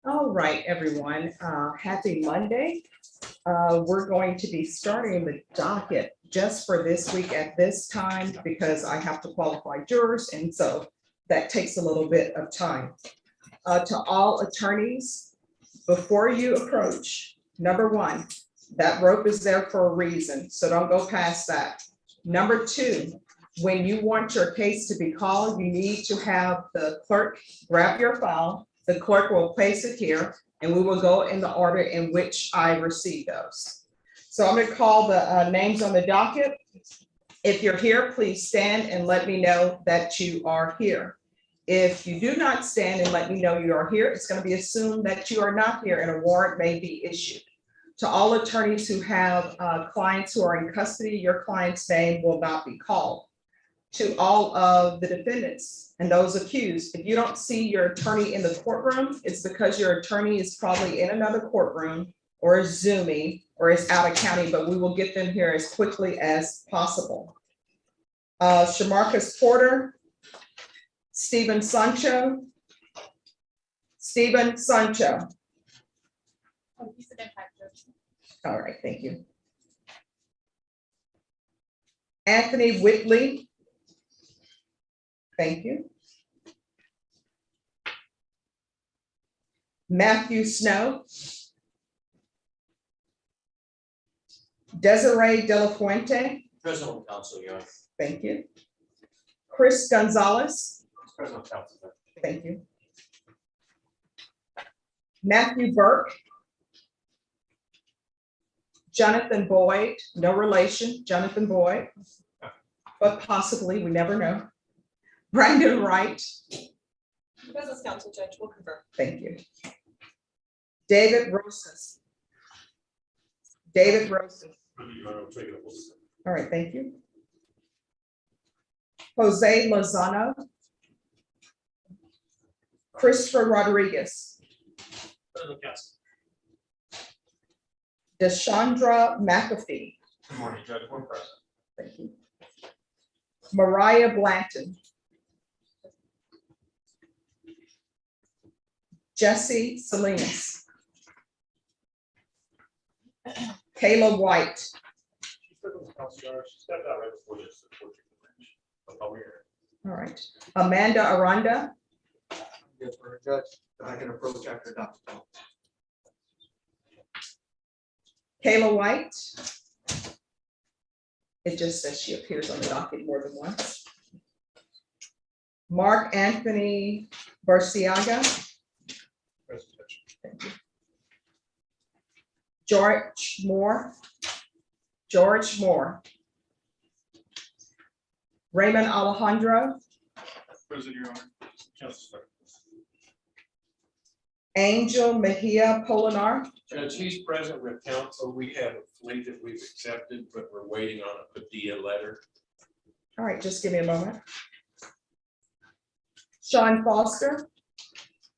All right, everyone, happy Monday. We're going to be starting the docket just for this week at this time because I have to qualify jurors, and so that takes a little bit of time. To all attorneys, before you approach, number one, that rope is there for a reason, so don't go past that. Number two, when you want your case to be called, you need to have the clerk grab your file. The clerk will place it here, and we will go in the order in which I receive those. So I'm going to call the names on the docket. If you're here, please stand and let me know that you are here. If you do not stand and let me know you are here, it's going to be assumed that you are not here and a warrant may be issued. To all attorneys who have clients who are in custody, your client's name will not be called. To all of the defendants and those accused, if you don't see your attorney in the courtroom, it's because your attorney is probably in another courtroom or is Zooming or is out of county, but we will get them here as quickly as possible. Shamarcus Porter, Stephen Sancho. Stephen Sancho. All right, thank you. Anthony Whitley. Thank you. Matthew Snow. Desiree De La Fuente. President of Council, Your Honor. Thank you. Chris Gonzalez. President of Council. Thank you. Matthew Burke. Jonathan Boyd, no relation, Jonathan Boyd, but possibly, we never know. Brandon Wright. Business Council Judge will confirm. Thank you. David Rosas. David Rosas. All right, thank you. Jose Lozano. Christopher Rodriguez. President of Council. Deshandra McAfee. Good morning, Judge. We're present. Thank you. Mariah Blanton. Jesse Salinas. Kayla White. All right. Amanda Aranda. Yes, for a judge, I can approach after Dr. Kayla White. It just says she appears on the docket more than once. Mark Anthony Barciaga. George Moore. George Moore. Raymond Alejandro. President, Your Honor. Council. Angel Mejia Polinar. Judge, he's present with counsel. We have a fleet that we've accepted, but we're waiting on a Padilla letter. All right, just give me a moment. Sean Foster.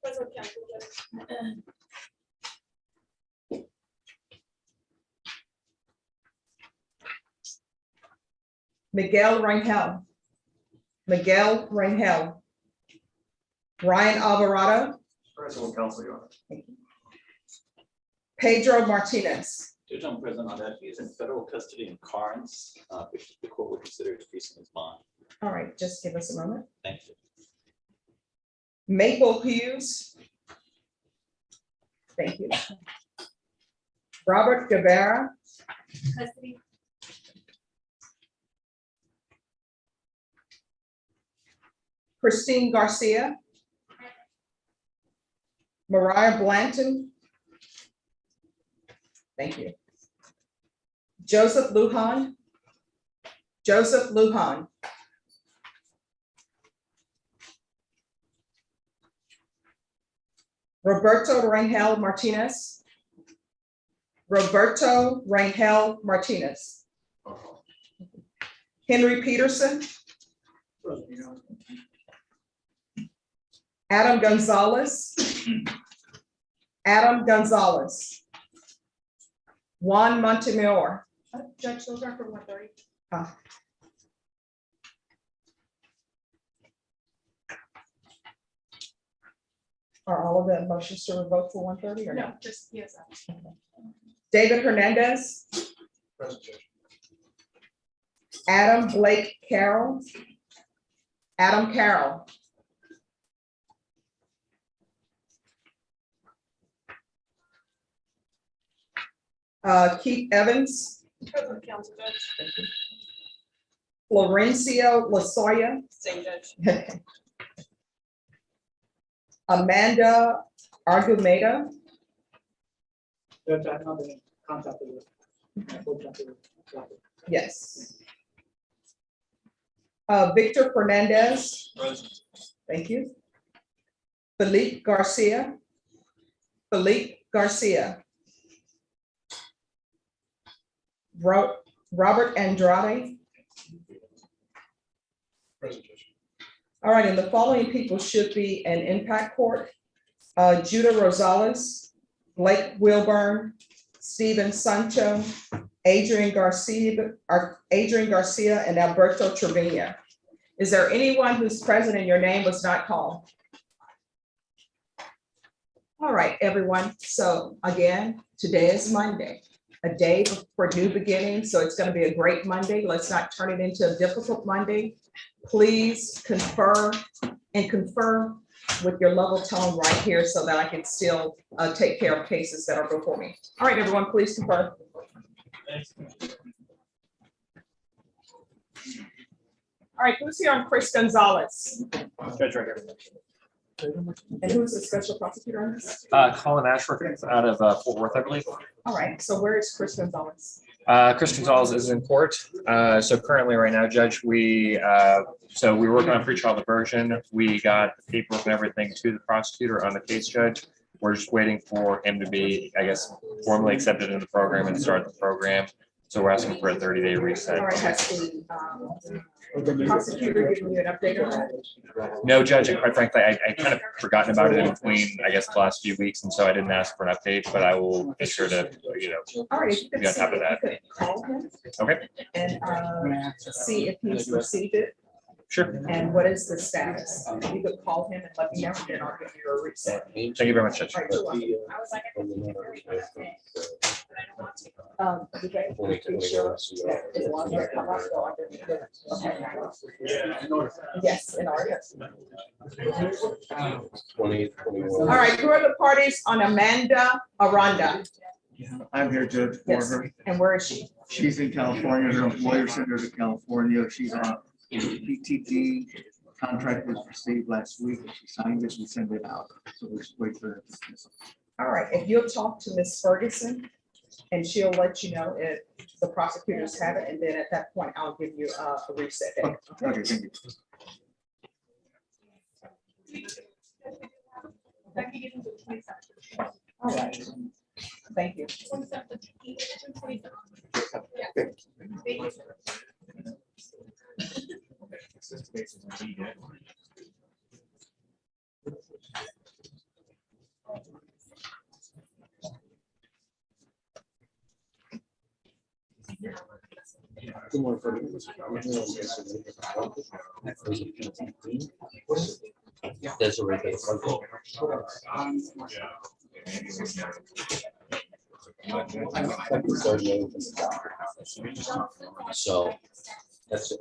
President Council Judge. Miguel Rangel. Miguel Rangel. Ryan Alvarado. President of Council, Your Honor. Pedro Martinez. Judge, I'm present on that. He is in federal custody in Carnes, which the court would consider increasing his bond. All right, just give us a moment. Thank you. Maple Hughes. Thank you. Robert Guevara. Custody. Christine Garcia. Mariah Blanton. Thank you. Joseph Lujan. Joseph Lujan. Roberto Rangel Martinez. Roberto Rangel Martinez. Henry Peterson. Adam Gonzalez. Adam Gonzalez. Juan Montemayor. Judge, those are for 1:30. Are all of the motions to revoke for 1:30 or no? No, just, yes. David Hernandez, Present, Judge. Adam Blake Carroll. Adam Carroll. Keith Evans, Present council judge, Florencio Lasoya, same judge. Amanda Argumeda, Judge, I have not been contacted with. yes. Victor Fernandez, Present. thank you. Philippe Garcia. Philippe Garcia. Robert Andrade. Present, Judge. All right, and the following people should be an impact court. Judah Rosales, Blake Wilburn, Stephen Sancho, Adrian Garcia, and Alberto Trevino. Is there anyone who's present and your name was not called? All right, everyone. So again, today is Monday, a day for new beginnings. So it's going to be a great Monday. Let's not turn it into a difficult Monday. Please confer with your level tone right here so that I can still take care of cases that are before me. All right, everyone, please confer. All right, who's here on Chris Gonzalez? Judge, right here. And who's the special prosecutor on this? Colin Ashworth out of Fort Worth, I believe. All right, so where is Chris Gonzalez? Chris Gonzalez is in court. So currently, right now, Judge, we're working on pretrial diversion. We got the paperwork and everything to the prosecutor on the case, Judge. We're just waiting for him to be, I guess, formally accepted in the program and start the program. So we're asking for a 30-day reset. All right, has the prosecutor given you an update on that? No, Judge, and quite frankly, I kind of forgotten about it in between, I guess, the last few weeks, and so I didn't ask for an update, but I will be sure to, All right, if you could be on see top of if that. you could call him Okay, and see if he's received it sure. and what is the status. If you could call him and let me know, then I'll give you a reset. Thank you very much, Judge. All right, you're welcome. I was like, I can hear everything, but I don't want to. Did they be sure that it was come up, so I didn't get it? Okay. Yes, in order. All right, who are the parties on Amanda Aranda? I'm here, Judge, for Yes, her. and where is she? She's in California. Her employer sent her to California. She's on PTT. Contract was received last week. She signed it. We send it out. So we just wait for her dismissal. All right, if you'll talk to Ms. Ferguson, and she'll let you know if the prosecutors have it, and then at that point, I'll give you a reset date. Okay, thank you. Becky, get into 27. All right, thank you. 27. Yeah. Thank you. That's a regular. So that's it.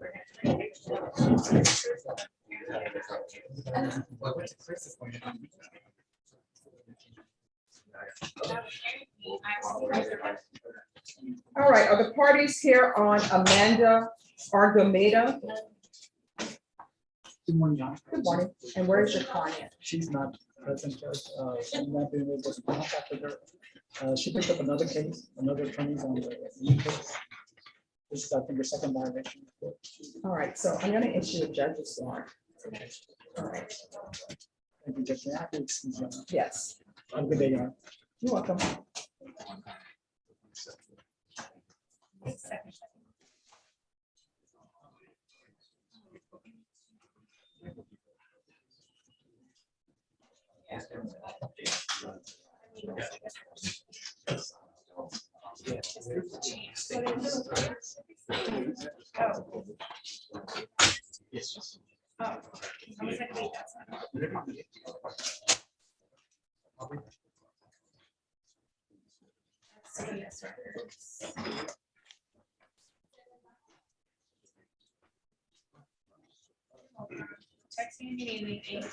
All right, are the parties here on Amanda Argumeda? Good morning, John. Good morning, and where is your client? She's not present, Judge. I'm not being able to contact her. She picked up another case, another attorney's on the new case. This is, I think, her second violation. All right, so I'm gonna issue a judge's warrant. All right, Thank you, Judge. May I have your excuse, John? yes, Have a good day, John. you're welcome. Texting if you need anything.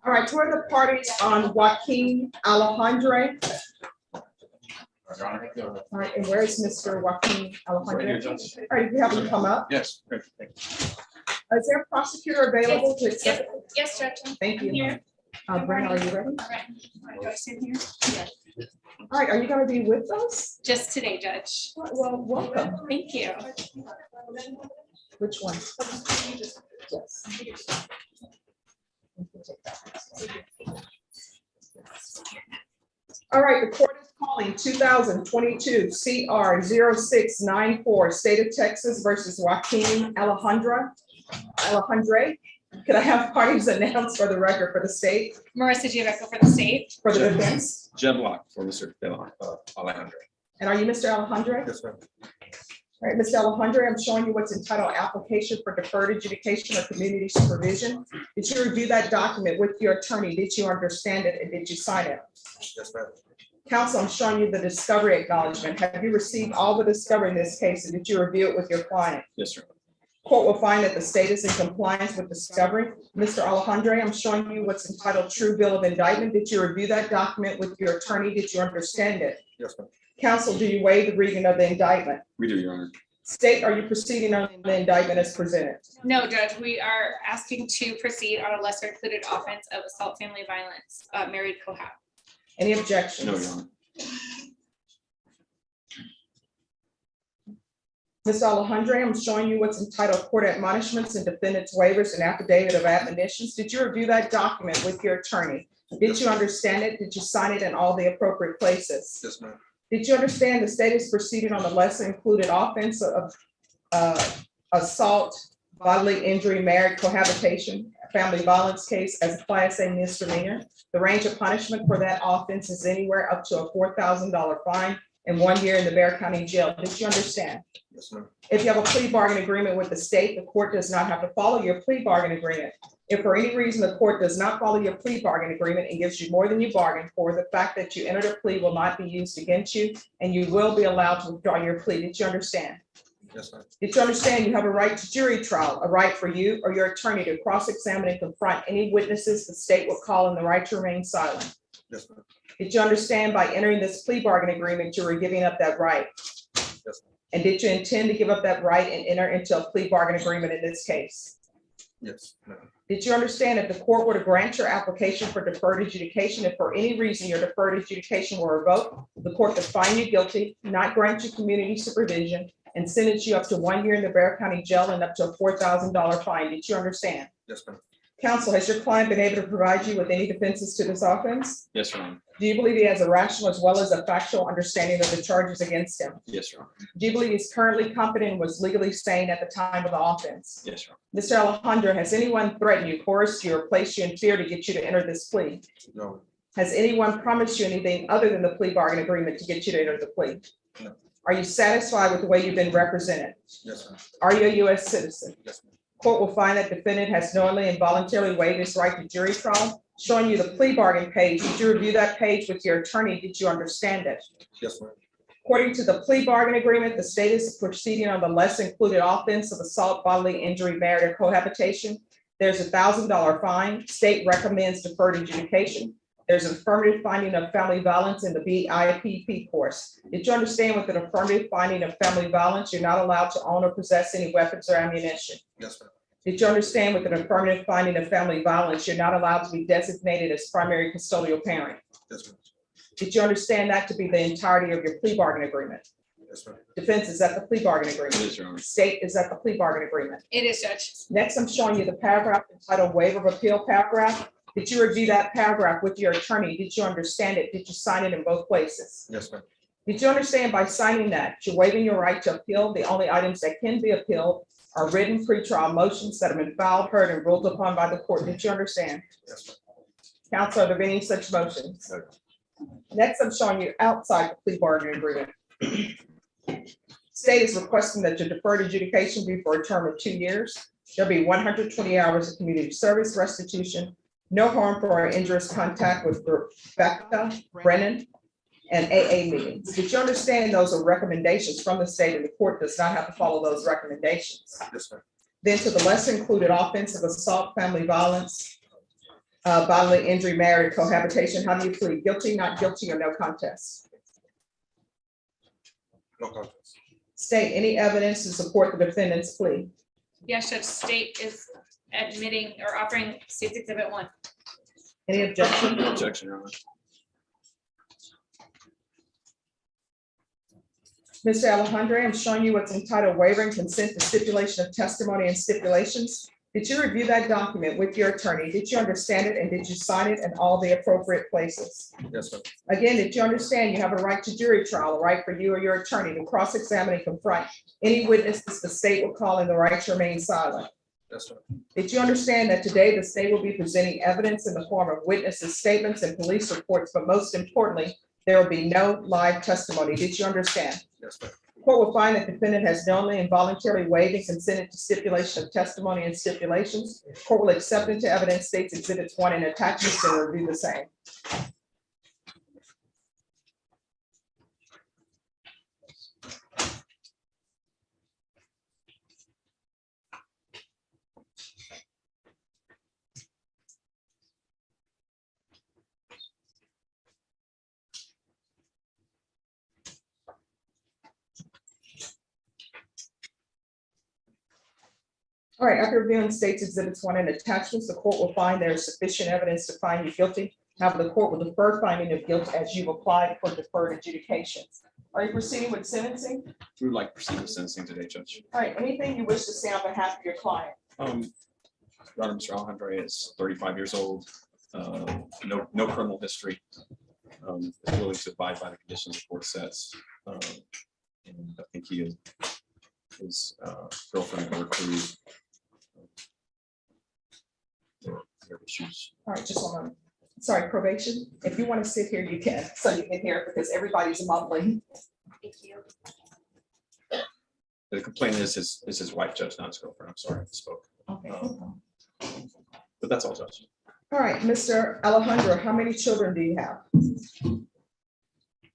All right, who are the parties on Joaquin Alejandre? All right, and where is Mr. Joaquin Alejandre? All right, if you have him come up. Yes. Is there a prosecutor available to accept? Yes, Judge. Thank I'm you. here. Brenda, are you ready? All right. Do I sit here? Yes. All right, are you gonna be with us? Just today, Judge. Well, welcome. Thank you. Which one? Yes. All right, the court is calling 2022 CR 0694, State of Texas versus Joaquin Alejandre. Could I have parties announced for the record for the state, Marissa Gianecco for the state. for the defense? Jed Block for Mr. Alejandro. And are you Mr. Alejandre? Yes, ma'am. All right, Mr. Alejandre, I'm showing you what's entitled Application for Deferred Adjudication or Community Supervision. Did you review that document with your attorney? Did you understand it and did you sign it? Yes, ma'am. Counsel, I'm showing you the discovery acknowledgement. Have you received all the discovery in this case and did you review it with your client? Yes, sir. Court will find that the state is in compliance with discovery. Mr. Alejandre, I'm showing you what's entitled True Bill of Indictment. Did you review that document with your attorney? Did you understand it? Yes, ma'am. Counsel, do you waive the reading of the indictment? We do, Your Honor. State, are you proceeding on the indictment as presented? No, Judge, we are asking to proceed on a lesser included offense of assault, family violence, married cohab. Any objections? No, Your Honor. Mr. Alejandre, I'm showing you what's entitled Court Admonishments and Defendant's Waivers and Affidavit of Admonitions. Did you review that document with your attorney? Did you understand it? Did you sign it in all the appropriate places? Yes, ma'am. Did you understand the state is proceeding on the lesser included offense of assault, bodily injury, married cohabitation, family violence case as a Class A misdemeanor? The range of punishment for that offense is anywhere up to a $4,000 fine and 1 year in the Bexar County Jail. Did you understand? Yes, ma'am. If you have a plea bargain agreement with the state, the court does not have to follow your plea bargain agreement. If for any reason the court does not follow your plea bargain agreement and gives you more than you bargained for, the fact that you entered a plea will not be used against you and you will be allowed to withdraw your plea. Did you understand? Yes, ma'am. Did you understand you have a right to jury trial, a right for you or your attorney to cross-examine and confront any witnesses the state will call and the right to remain silent? Yes, ma'am. Did you understand by entering this plea bargain agreement, you were giving up that right? Yes, ma'am. And did you intend to give up that right and enter into a plea bargain agreement in this case? Yes, ma'am. Did you understand if the court were to grant your application for deferred adjudication, if for any reason your deferred adjudication were revoked, the court could find you guilty, not grant you community supervision, and sentence you up to 1 year in the Bexar County Jail and up to a $4,000 fine? Did you understand? Yes, ma'am. Counsel, has your client been able to provide you with any defenses to this offense? Yes, Your Honor. Do you believe he has a rational as well as a factual understanding of the charges against him? Yes, Your Honor. Do you believe he's currently competent and was legally sane at the time of the offense? Yes, Your Mr. Alejandro, has anyone threatened you, coerced you, or placed you in fear to get you to enter this plea? Honor. No. Has anyone promised you anything other than the plea bargain agreement to get you to enter the plea? No. Are you satisfied with the way you've been represented? Yes, ma'am. Are you a U.S. citizen? Yes, ma'am. Court will find that defendant has knowingly and voluntarily waived his right to jury trial. Showing you the plea bargain page. Did you review that page with your attorney? Did you understand it? Yes, ma'am. According to the plea bargain agreement, the state is proceeding on the less included offense of assault, bodily injury, married, or cohabitation. There's a $1,000 fine. State recommends deferred adjudication. There's an affirmative finding of family violence in the BIPP course. Did you understand with an affirmative finding of family violence, you're not allowed to own or possess any weapons or ammunition? Yes, ma'am. Did you understand with an affirmative finding of family violence, you're not allowed to be designated as primary custodial parent? Yes, ma'am. Did you understand that to be the entirety of your plea bargain agreement? Yes, ma'am. Defense is at the plea bargain agreement. Yes, Your Honor. State is at the plea bargain agreement. It is, Judge. Next, I'm showing you the paragraph entitled Waiver of Appeal paragraph. Did you review that paragraph with your attorney? Did you understand it? Did you sign it in both places? Yes, ma'am. Did you understand by signing that you're waiving your right to appeal? The only items that can be appealed are written pretrial motions that have been filed, heard, and ruled upon by the court. Did you understand? Yes, ma'am. Counsel, are there any such motions? Next, I'm showing you outside the plea bargaining agreement. State is requesting that your deferred adjudication be for a term of 2 years. There'll be 120 hours of community service restitution, no harmful or injurious contact with Rebecca, Brennan, and AA meetings. Did you understand those are recommendations from the state and the court does not have to follow those recommendations? Yes, ma'am. Then to the lesser included offensive assault, family violence, bodily injury, marriage, cohabitation, how do you plead? Guilty, not guilty, or no contest? No contest. State any evidence to support the defendant's plea. Yes, Judge, state is admitting or offering State's Exhibit 1. Any objection? Objection, Your Honor. Mr. Alejandro, I'm showing you what's entitled waiver and consent to stipulation of testimony and stipulations. Did you review that document with your attorney? Did you understand it and did you sign it in all the appropriate places? Yes, ma'am. Again, did you understand you have a right to jury trial, a right for you or your attorney to cross-examine and confront any witnesses the state will call and the right to remain silent? Yes, ma'am. Did you understand that today the state will be presenting evidence in the form of witnesses' statements and police reports, but most importantly, there will be no live testimony? Did you understand? Yes, ma'am. Court will find that defendant has knowingly and voluntarily waived and consented to stipulation of testimony and stipulations. Court will accept into evidence State's Exhibits 1 and attachments and review the same. All right, after reviewing State's Exhibits 1 and attachments, the court will find there is sufficient evidence to find you guilty. However, the court will defer finding of guilt as you've applied for deferred adjudication. Are you proceeding with sentencing? We would like to proceed with sentencing today, Judge. All right, anything you wish to say on behalf of your client? Your Honor, Mr. Alejandro is 35 years old, no criminal history. Is willing to abide by the conditions the court sets. And I think he is his girlfriend worked through their issues. All right, just one moment. Sorry, probation. If you want to sit here, you can, so you can hear it because everybody's mumbling. Thank you. The complaint is his wife, Judge, not his girlfriend. I'm sorry, I spoke. Okay. But that's all, Judge. All right, Mr. Alejandro, how many children do you have?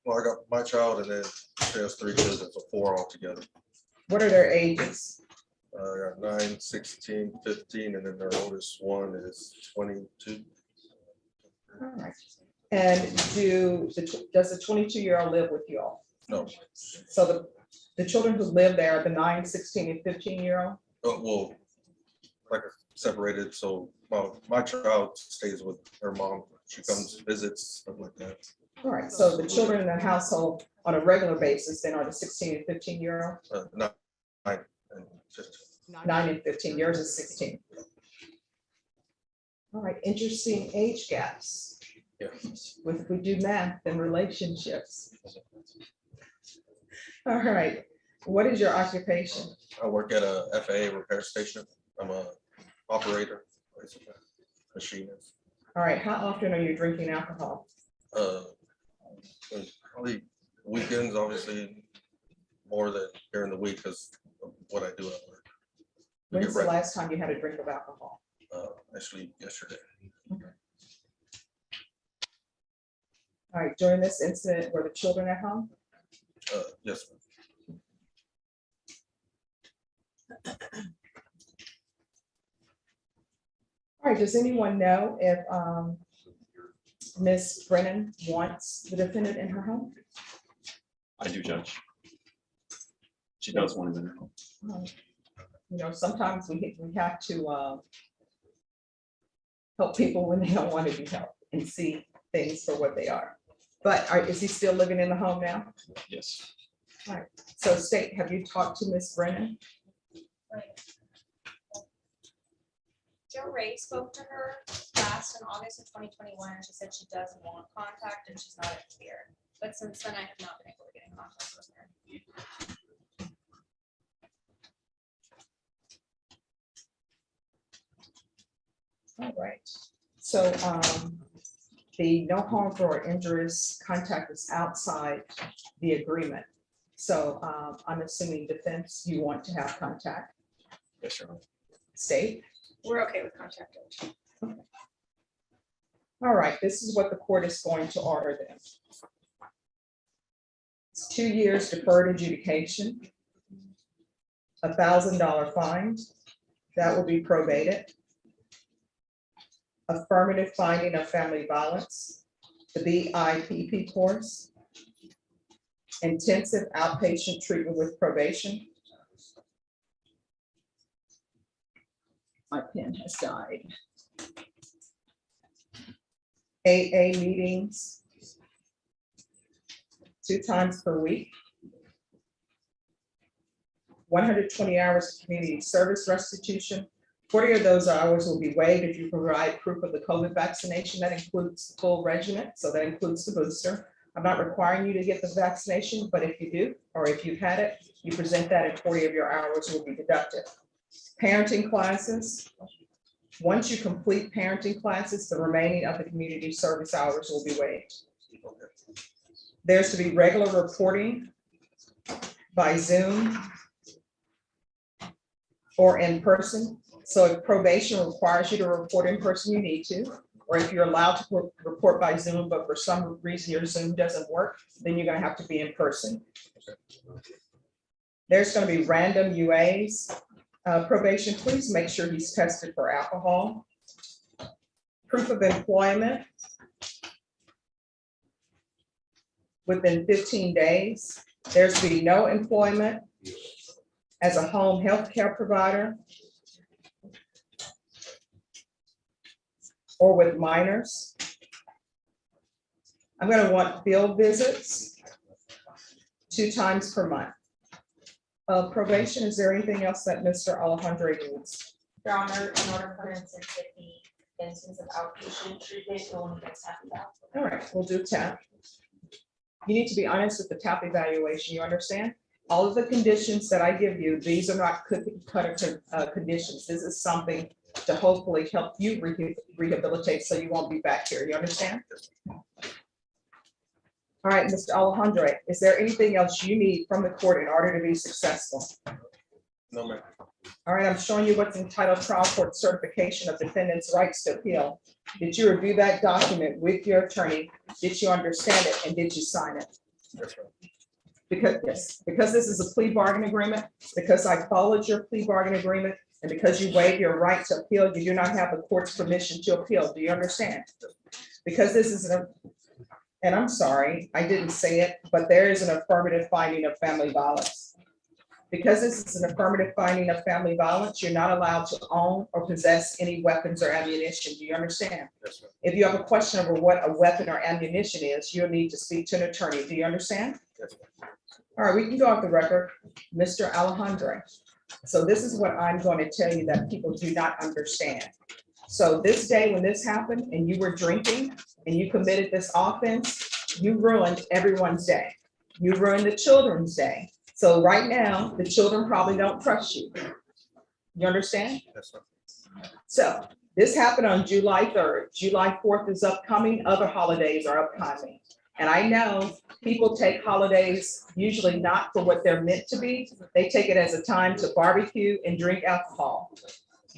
Well, I got my child and then she has 3 children, so 4 altogether. What are their ages? I got 9, 16, 15, and then their oldest one is 22. All right. And does the 22-year-old live with you all? No, So the children who live there are the 9, 16, and 15-year-old? well, like separated, so my child stays with her mom. She comes, visits, stuff like that. All right, so the children in the household on a regular basis then are the 16 and 15-year-old? 9 and 15. 9 and 15, yours is 16. All right, interesting age gaps. Yeah. If we do math and relationships. All right, what is your occupation? I work at a FAA repair station. I'm a operator, basically, machinist. All right, how often are you drinking alcohol? Probably weekends, obviously, more than during the week because of what I do at work. We When's get the ready. last time you had a drink of alcohol? Actually, yesterday. All right, during this incident, were the children at home? Yes, All right, does anyone know if Ms. Brennan wants the defendant in her home? I do, Judge. She does want him in her home. You know, sometimes we have to help people when they don't want to be helped and see things for what they are. But is he still living in the home now? Yes. So State, have you talked to Ms. Brennan? Joe Ray spoke to her last in August of 2021, and she said she does want contact and she's not in fear. But since then, I have not been able to get in contact with her. All right, so the no harmful or injurious contact is outside the agreement. So I'm assuming defense, you want to have contact. Yes, Your Honor. State. We're okay with contact. All right, this is what the court is going to order then. It's 2 years deferred adjudication, $1,000 fine, that will be probated. Affirmative finding of family violence, the BIPP course, intensive outpatient treatment with probation. My pen has died. AA meetings 2 times per week. 120 hours of community service restitution. 40 of those hours will be waived if you provide proof of the COVID vaccination. That includes full regimen, so that includes the booster. I'm not requiring you to get the vaccination, but if you do, or if you've had it, you present that and 40 of your hours will be deducted. Parenting classes. Once you complete parenting classes, the remaining of the community service hours will be waived. There's to be regular reporting by Zoom or in person. So if probation requires you to report in person, you need to, or if you're allowed to report by Zoom, but for some reason your Zoom doesn't work, then you're gonna have to be in person. There's gonna be random UAs. Probation, please make sure he's tested for alcohol. Proof of employment within 15 days. There's to be no employment as a home health care provider or with minors. I'm going to want field visits 2 times per month. Probation, is there anything else that Mr. Alejandro needs? Your Honor, in order for instance, if the instance of outpatient treatment, no one gets half of that. All right, we'll do TAP. You need to be honest with the TAP evaluation, you understand? All of the conditions that I give you, these are not cookie cutter conditions. This is something to hopefully help you rehabilitate so you won't be back here, you understand? All right, Mr. Alejandro, is there anything else you need from the court in order to be successful? No, ma'am. All right, I'm showing you what's entitled trial court certification of defendant's rights to appeal. Did you review that document with your attorney? Did you understand it and did you sign it? That's right. Because this is a plea bargain agreement, because I followed your plea bargain agreement, and because you waive your right to appeal, you do not have the court's permission to appeal. Do you understand? Because this is and I'm sorry, I didn't say it, but there is an affirmative finding of family violence. Because this is an affirmative finding of family violence, you're not allowed to own or possess any weapons or ammunition. Do you understand? Yes, ma'am. If you have a question over what a weapon or ammunition is, you'll need to speak to an attorney. Do you understand? Yes, ma'am. All right, we can go off the record. Mr. Alejandro. So this is what I'm going to tell you that people do not understand. So this day when this happened and you were drinking and you committed this offense, you ruined everyone's day. You ruined the children's day. So right now, the children probably don't trust you. You understand? Yes, ma'am. So this happened on July 3rd. July 4th is upcoming. Other holidays are upcoming. And I know people take holidays usually not for what they're meant to be. They take it as a time to barbecue and drink alcohol.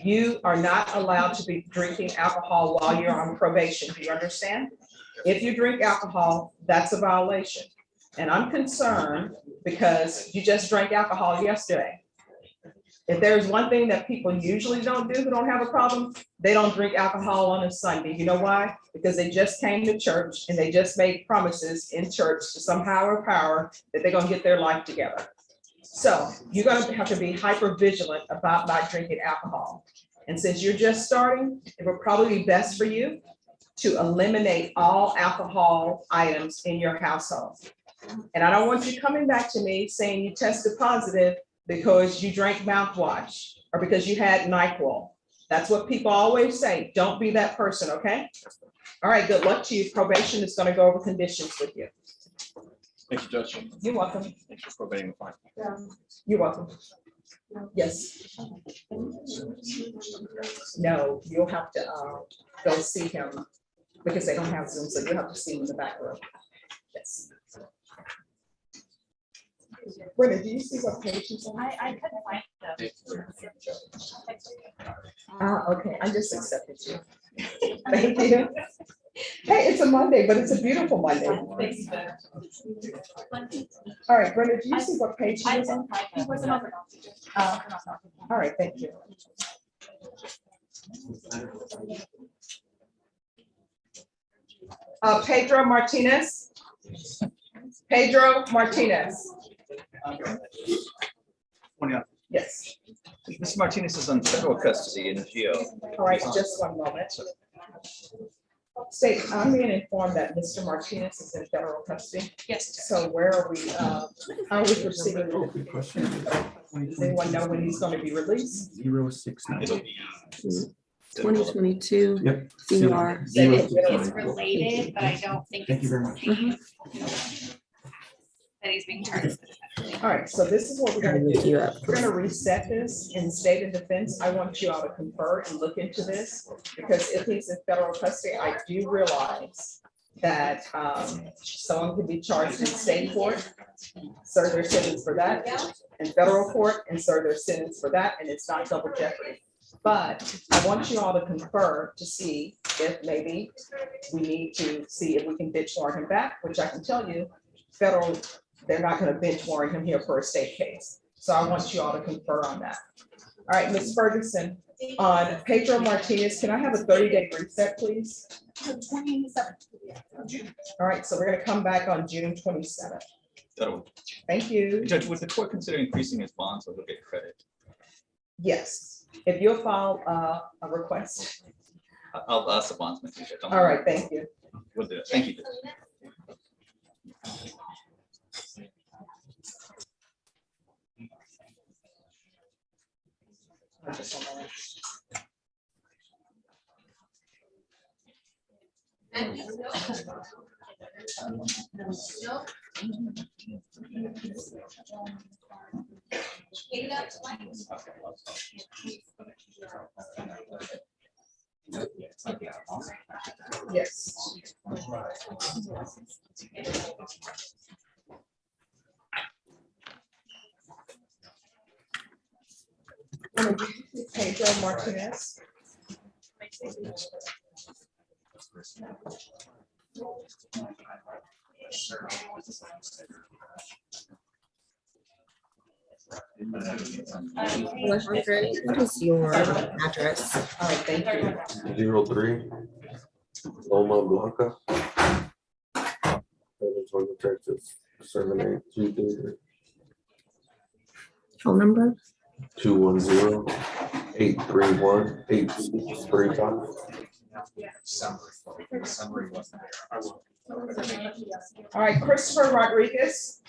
You are not allowed to be drinking alcohol while you're on probation. Do you understand? If you drink alcohol, that's a violation. And I'm concerned because you just drank alcohol yesterday. If there's one thing that people usually don't do who don't have a problem, they don't drink alcohol on a Sunday. You know why? Because they just came to church and they just made promises in church to some higher power that they're gonna get their life together. So you're gonna have to be hyper vigilant about not drinking alcohol. And since you're just starting, it would probably be best for you to eliminate all alcohol items in your household. And I don't want you coming back to me saying you tested positive because you drank mouthwash or because you had NyQuil. That's what people always say. Don't be that person, okay? All right, good luck to you. Probation is gonna go over conditions with you. Thank you, Judge. You're welcome. Thanks for probating the fine. You're welcome. Yes. No, you'll have to go see him because they don't have Zoom, so you'll have to see him in the back room. Yes. Brenda, do you see what page he's on? I couldn't find them. Okay, I just accepted you. Thank you. Hey, it's a Monday, but it's a beautiful Monday. All right, Brenda, do you see what page she was on? All right, thank you. Pedro Martinez. Pedro Martinez. Yes. Mr. Martinez is on federal custody in jail. All right, just one moment. State, I'm being informed that Mr. Martinez is in federal custody. Yes. So where are we, how are we proceeding? Does anyone know when he's going to be released? 069. It'll be 2022. Yep. CR. It's related, but I don't think. Thank you very it's much. That he's being charged. All right, so this is what we're gonna do. You up. We're gonna reset this in state and defense. I want you all to confer and look into this, because if he's in federal custody, I do realize that someone could be charged in state court, serve their sentence for that, in federal court, and serve their sentence for that, and it's not double jeopardy. But I want you all to confer to see if maybe we need to see if we can bench warrant him back, which I can tell you, federal, they're not going to bench warrant him here for a state case. So I want you all to confer on that. All right, Ms. Ferguson, on Pedro Martinez, can I have a 30-day reset, please? All right, so we're going to come back on June 27th. Thank you. Judge, would the court consider increasing his bonds or look at credit? Yes, if you'll file a request. I'll ask the bondsman. All right, thank you. Will do. Thank you. Yes. Pedro Martinez. Alejandra, what is your address? All right, thank you. 03 Loma Blanca. California, Texas, 78233. Phone number? 210-831-8635. All right, Christopher Rodriguez.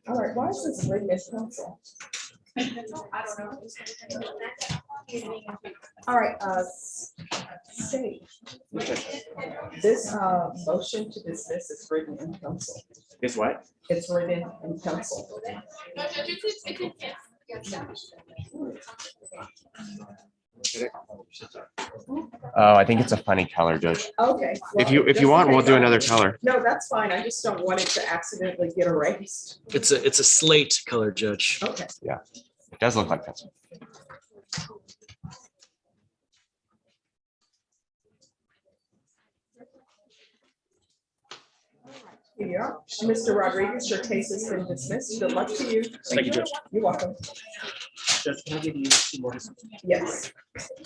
All right, why is this written as counsel? All right, state. This motion to dismiss is written in council. Is what? It's written in council. Oh, I think it's a funny color, Judge. Okay. If you want, we'll do another color. No, that's fine. I just don't want it to accidentally get erased. It's a slate color, Judge. Okay. Yeah, it does look like pencil. Here you are. Mr. Rodriguez, your case has been dismissed. Good luck to you. Thank you, Judge. You're welcome. Judge, can I give you 2 more? Yes.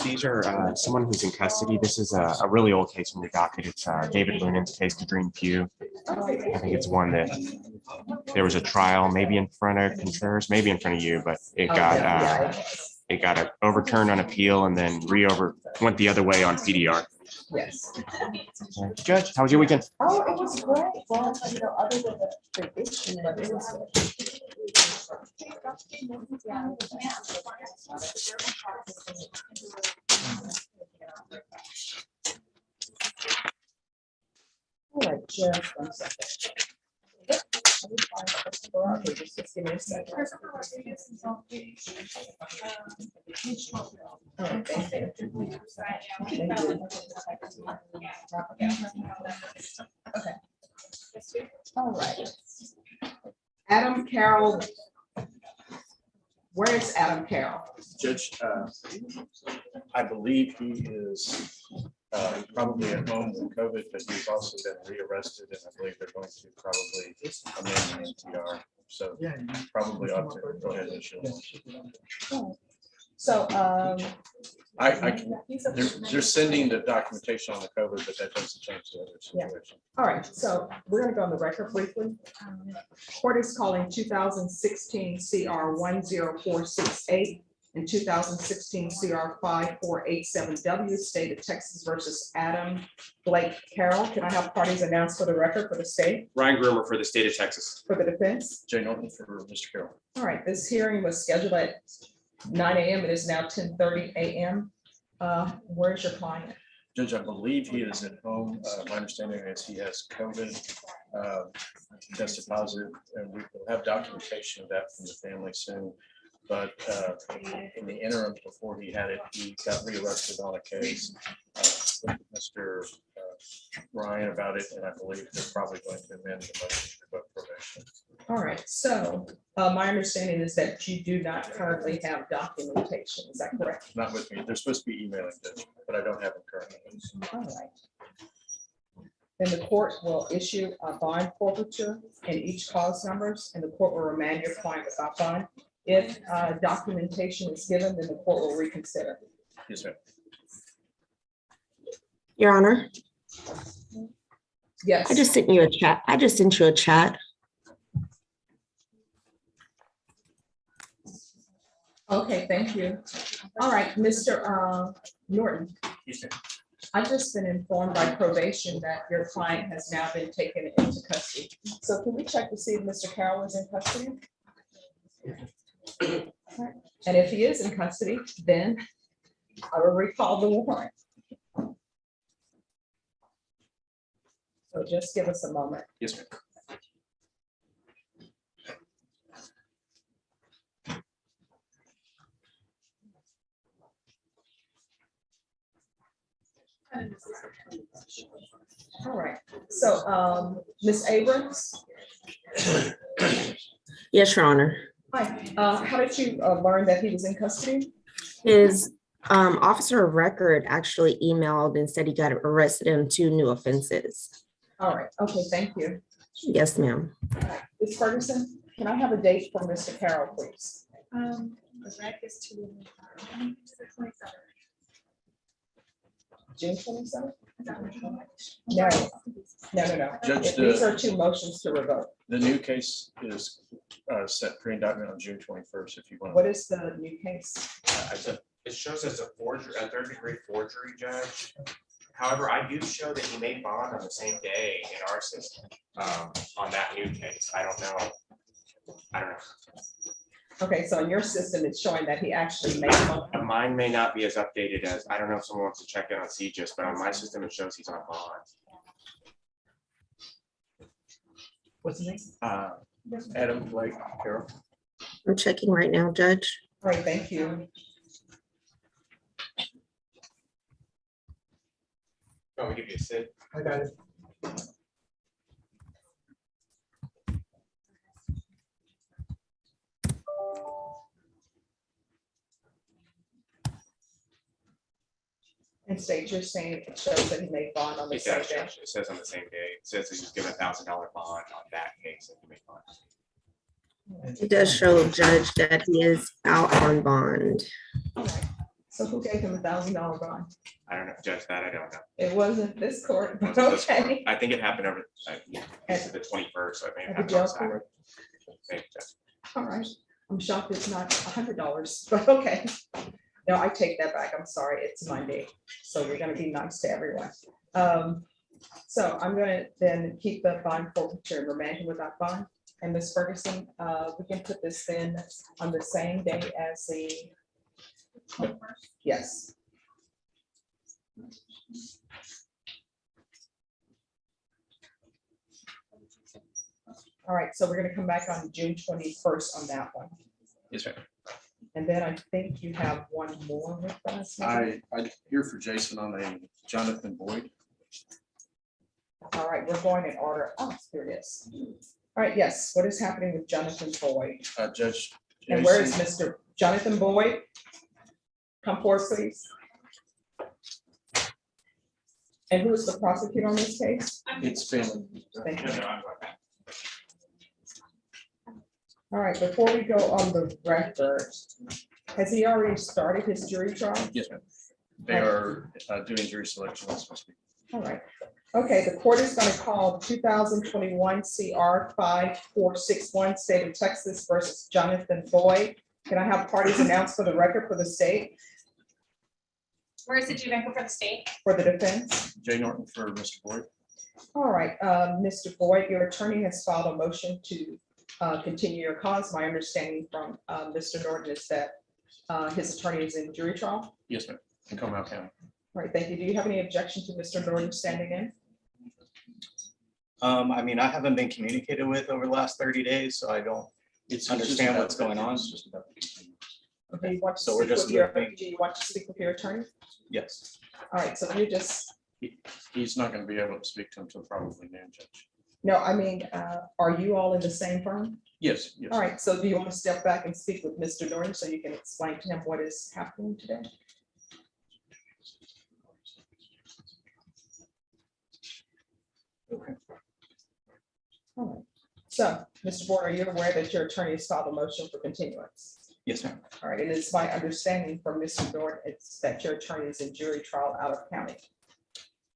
These are someone who's in custody. This is a really old case from the docket. It's David Loonan's case to Green Pew. I think it's one that there was a trial, maybe in front of Contreras, maybe in front of you, but it got overturned on appeal and then went the other way on PDR. Yes. Judge, how was your weekend? Oh, it was great. Well, you know, other than the issue, but it was. All right, just 1 second. Just give me a second. All right, thank you. Thank you. Okay. All right. Adam Carroll. Where is Adam Carroll? Judge, I believe he is probably at home with COVID, but he's also been rearrested, and I believe they're going to probably amend the NTR. So probably ought to go ahead and issue. So, they're sending the documentation on the COVID, but that doesn't change the other situation. all right, so we're gonna go on the record briefly. Court is calling 2016 CR 10468 and 2016 CR 5487W, State of Texas versus Adam Blake Carroll. Can I have parties announced for the record for the state, Ryan Groomer for the state of Texas. for the defense? Jay Norton for Mr. Carroll. All right, this hearing was scheduled at 9 a.m. It is now 10:30 a.m. Where's your client? Judge, I believe he is at home. My understanding is he has COVID, tested positive, and we will have documentation of that from the family soon. But in the interim, before he had it, he got rearrested on a case. Mr. Ryan about it, and I believe they're probably going to amend the motion to revoke probation. All right, so my understanding is that you do not currently have documentation. Is that correct? Not with me. They're supposed to be emailing this, but I don't have them currently. All right. Then the court will issue a bond forfeiture in each cause numbers, and the court will remand your client without bond. If documentation is given, then the court will reconsider. Yes, ma'am. Your Honor, Yes. I just sent you a chat. I just sent you a chat. Okay, thank you. All right, Mr. Norton. I've just been informed by probation that your client has now been taken into custody. So can we check to see if Mr. Carroll is in custody? And if he is in custody, then I will recall the warrant. So just give us a moment. Yes, ma'am. All right, so Ms. Abrams, Yes, Your Honor. hi, how did you learn that he was in custody? His officer of record actually emailed and said he got arrested on 2 new offenses. All right, okay, thank you. Yes, ma'am. Ms. Ferguson, can I have a date for Mr. Carroll, please? The rec is to. June 27th? No, no. Judge, These are 2 motions to revoke. The new case is set for indictment on June 21st, if you want. What is the new case? It shows as a forgery, a 3rd-degree forgery, Judge. However, I do show that he made bond on the same day in our system, on that new case. I don't know. Okay, so in your system, it's showing that he actually made one. Mine may not be as updated as, I don't know if someone wants to check in on CGIS, but on my system, it shows he's on bond. What's the name? Adam Blake Carroll. I'm checking right now, Judge. All right, thank you. Oh, we give you a sit. I got it. And state, you're saying it shows that he made bond on the It same does, day. Judge. It says on the same day. It says that he's given $1,000 bond on that case that he made bond. It does show, Judge, that he is out on bond. All right. So who gave him $1,000 bond? I don't know, Judge, that I don't know. It wasn't this court, It but wasn't this court. okay. I think it happened over, this is the 21st, so it may have At the happened jail outside. court. Thank you, Judge. All right. I'm shocked it's not $100, but okay. No, I take that back. I'm sorry. It's Monday. So we're gonna be nice to everyone. So I'm gonna then keep the bond forfeiture and remand him without bond. And Ms. Ferguson, we can put this then on the same day as the, yes. All right, so we're gonna come back on June 21st on that one. Yes, ma'am. And then I think you have one more with us. maybe? I hear for Jason on a Jonathan Boyd. All right, we're going in order. Oh, here it is. All right, yes, what is happening with Jonathan Boyd? Judge. And where is Jason- Mr. Jonathan Boyd? Come forward, please. And who is the prosecutor on this case? It's family. Thank you. All right, before we go on the record, has he already started his jury trial? Yes, ma'am. They are doing jury selection as we speak. All right. Okay, the court is going to call 2021 CR 5461, State of Texas versus Jonathan Boyd. Can I have parties announced for the record for the state, Where is it, Jamaica for the state? for the defense? Jay Norton for Mr. Boyd. All right, Mr. Boyd, your attorney has filed a motion to continue your cause. My understanding from Mr. Norton is that his attorney is in jury trial. Yes, ma'am. In Comal County. All right, thank you. Do you have any objection to Mr. Norton standing in? I mean, I haven't been communicated with over the last 30 days, so I don't understand what's going on. It's just about the- Do you want to So we're speak just with your, moving. do you want to speak with your attorney? Yes. All right, so you just, He's not going to be able to speak to him until probably noon, Judge. no, I mean, are you all in the same firm? Yes, yes. All right, so do you want to step back and speak with Mr. Norton so you can explain to him what is happening today? Okay. All right. So, Mr. Board, are you aware that your attorney has filed a motion for continuance? Yes, ma'am. All right, and it's my understanding from Mr. Norton, it's that your attorney is in jury trial out of county.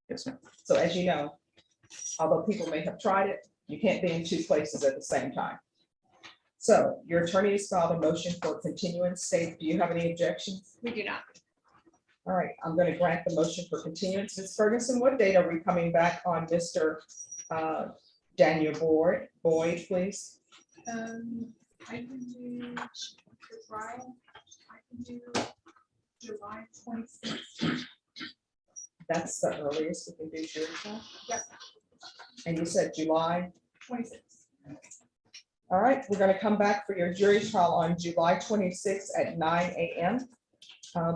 Yes, ma'am. So as you know, although people may have tried it, you can't be in two places at the same time. So your attorney has filed a motion for continuance. State, do you have any objections? We do not. All right, I'm going to grant the motion for continuance. Ms. Ferguson, what date are we coming back on Mr. Daniel Boyd, please? I can do July, I can do July 26th. That's the earliest we can do jury trial? Yep. And you said July? 26th. All right, we're going to come back for your jury trial on July 26th at 9 a.m.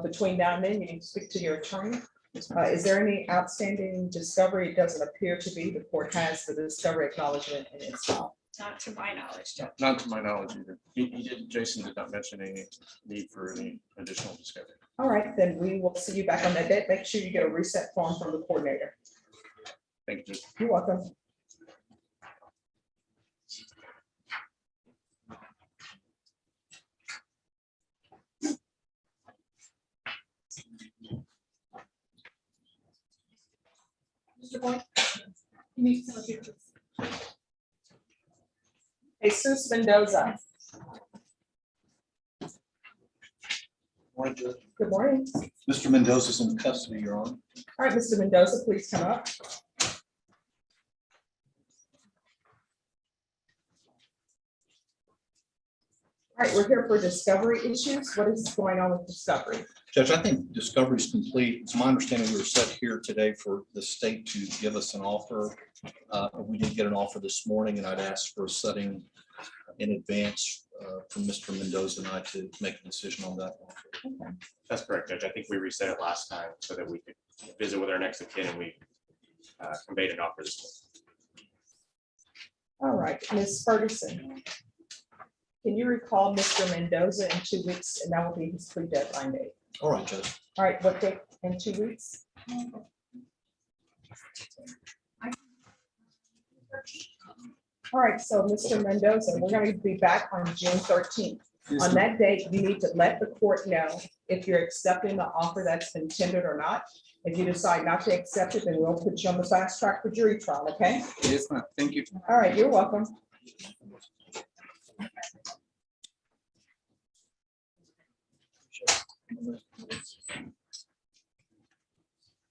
Between now and then, you can speak to your attorney. Is there any outstanding discovery? It doesn't appear to be. The court has the discovery acknowledgement in its file. Not to my knowledge. Judge. Not to my knowledge either. Jason did not mention any need for any additional discovery. All right, then we will see you back on that date. Make sure you get a reset form from the coordinator. Thank you. You're welcome. Mr. Boyd? You need some of your. Jesus Mendoza. Morning, Judge. Good morning. Mr. Mendoza's in custody, Your Honor. All right, Mr. Mendoza, please come up. All right, we're here for discovery issues. What is going on with discovery? Judge, I think discovery is complete. It's my understanding we were set here today for the state to give us an offer. We did get an offer this morning, and I'd asked for a setting in advance from Mr. Mendoza and I to make a decision on that offer. That's correct, Judge. I think we reset it last time so that we could visit with our next of kin and we conveyed an offer this All right, Ms. Ferguson. Can you recall Mr. Mendoza in 2 weeks, and that will be his pre-deadline date? All right, Judge. All right, what date in 2 weeks? All right, so Mr. Mendoza, we're going to be back on June 13th. On that date, you need to let the court know if you're accepting the offer that's been tendered or not. If you decide not to accept it, then we'll put you on the fast track for jury trial, okay? Yes, ma'am. Thank you. All right, you're welcome.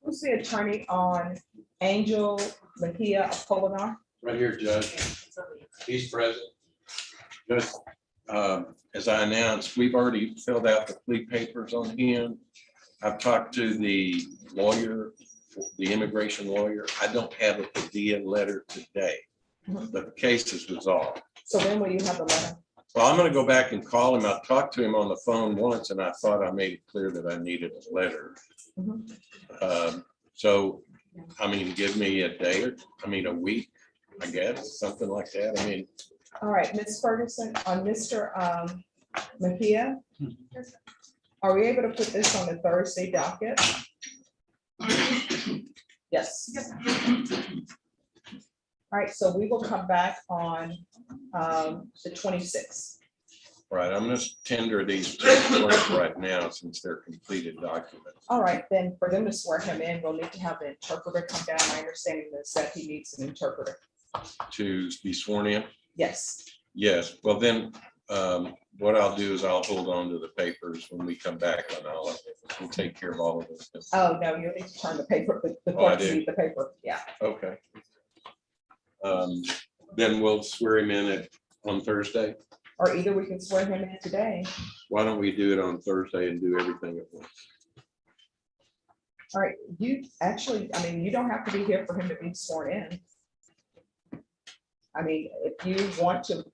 Who's the attorney on Angel Mejia Apolinar? Right here, Judge. He's present. Just, as I announced, we've already filled out the plea papers on him. I've talked to the lawyer, the immigration lawyer. I don't have a Padilla letter today, but the case is resolved. So when will you have the letter? Well, I'm gonna go back and call him. I talked to him on the phone once and I thought I made it clear that I needed a letter. So, I mean, give me a day or, a week, I guess, something like that. I mean, All right, Ms. Ferguson, on Mr. Mejia, are we able to put this on the Thursday docket? Yes. All right, so we will come back on the 26th. right, I'm gonna tender these to the clerk right now since they're completed documents. All right, then for them to swear him in, we'll need to have an interpreter come down. My understanding is that he needs an interpreter. To be sworn in? Yes. Yes, well then, what I'll do is I'll hold on to the papers when we come back and we'll take care of all of this. Oh, no, you need to turn the paper, the Oh, I clerk do? needs the paper, yeah. Okay. Then we'll swear him in on Thursday. Or either we can swear him in today. Why don't we do it on Thursday and do everything at once? All right, you actually, I mean, you don't have to be here for him to be sworn in. I mean, if you want to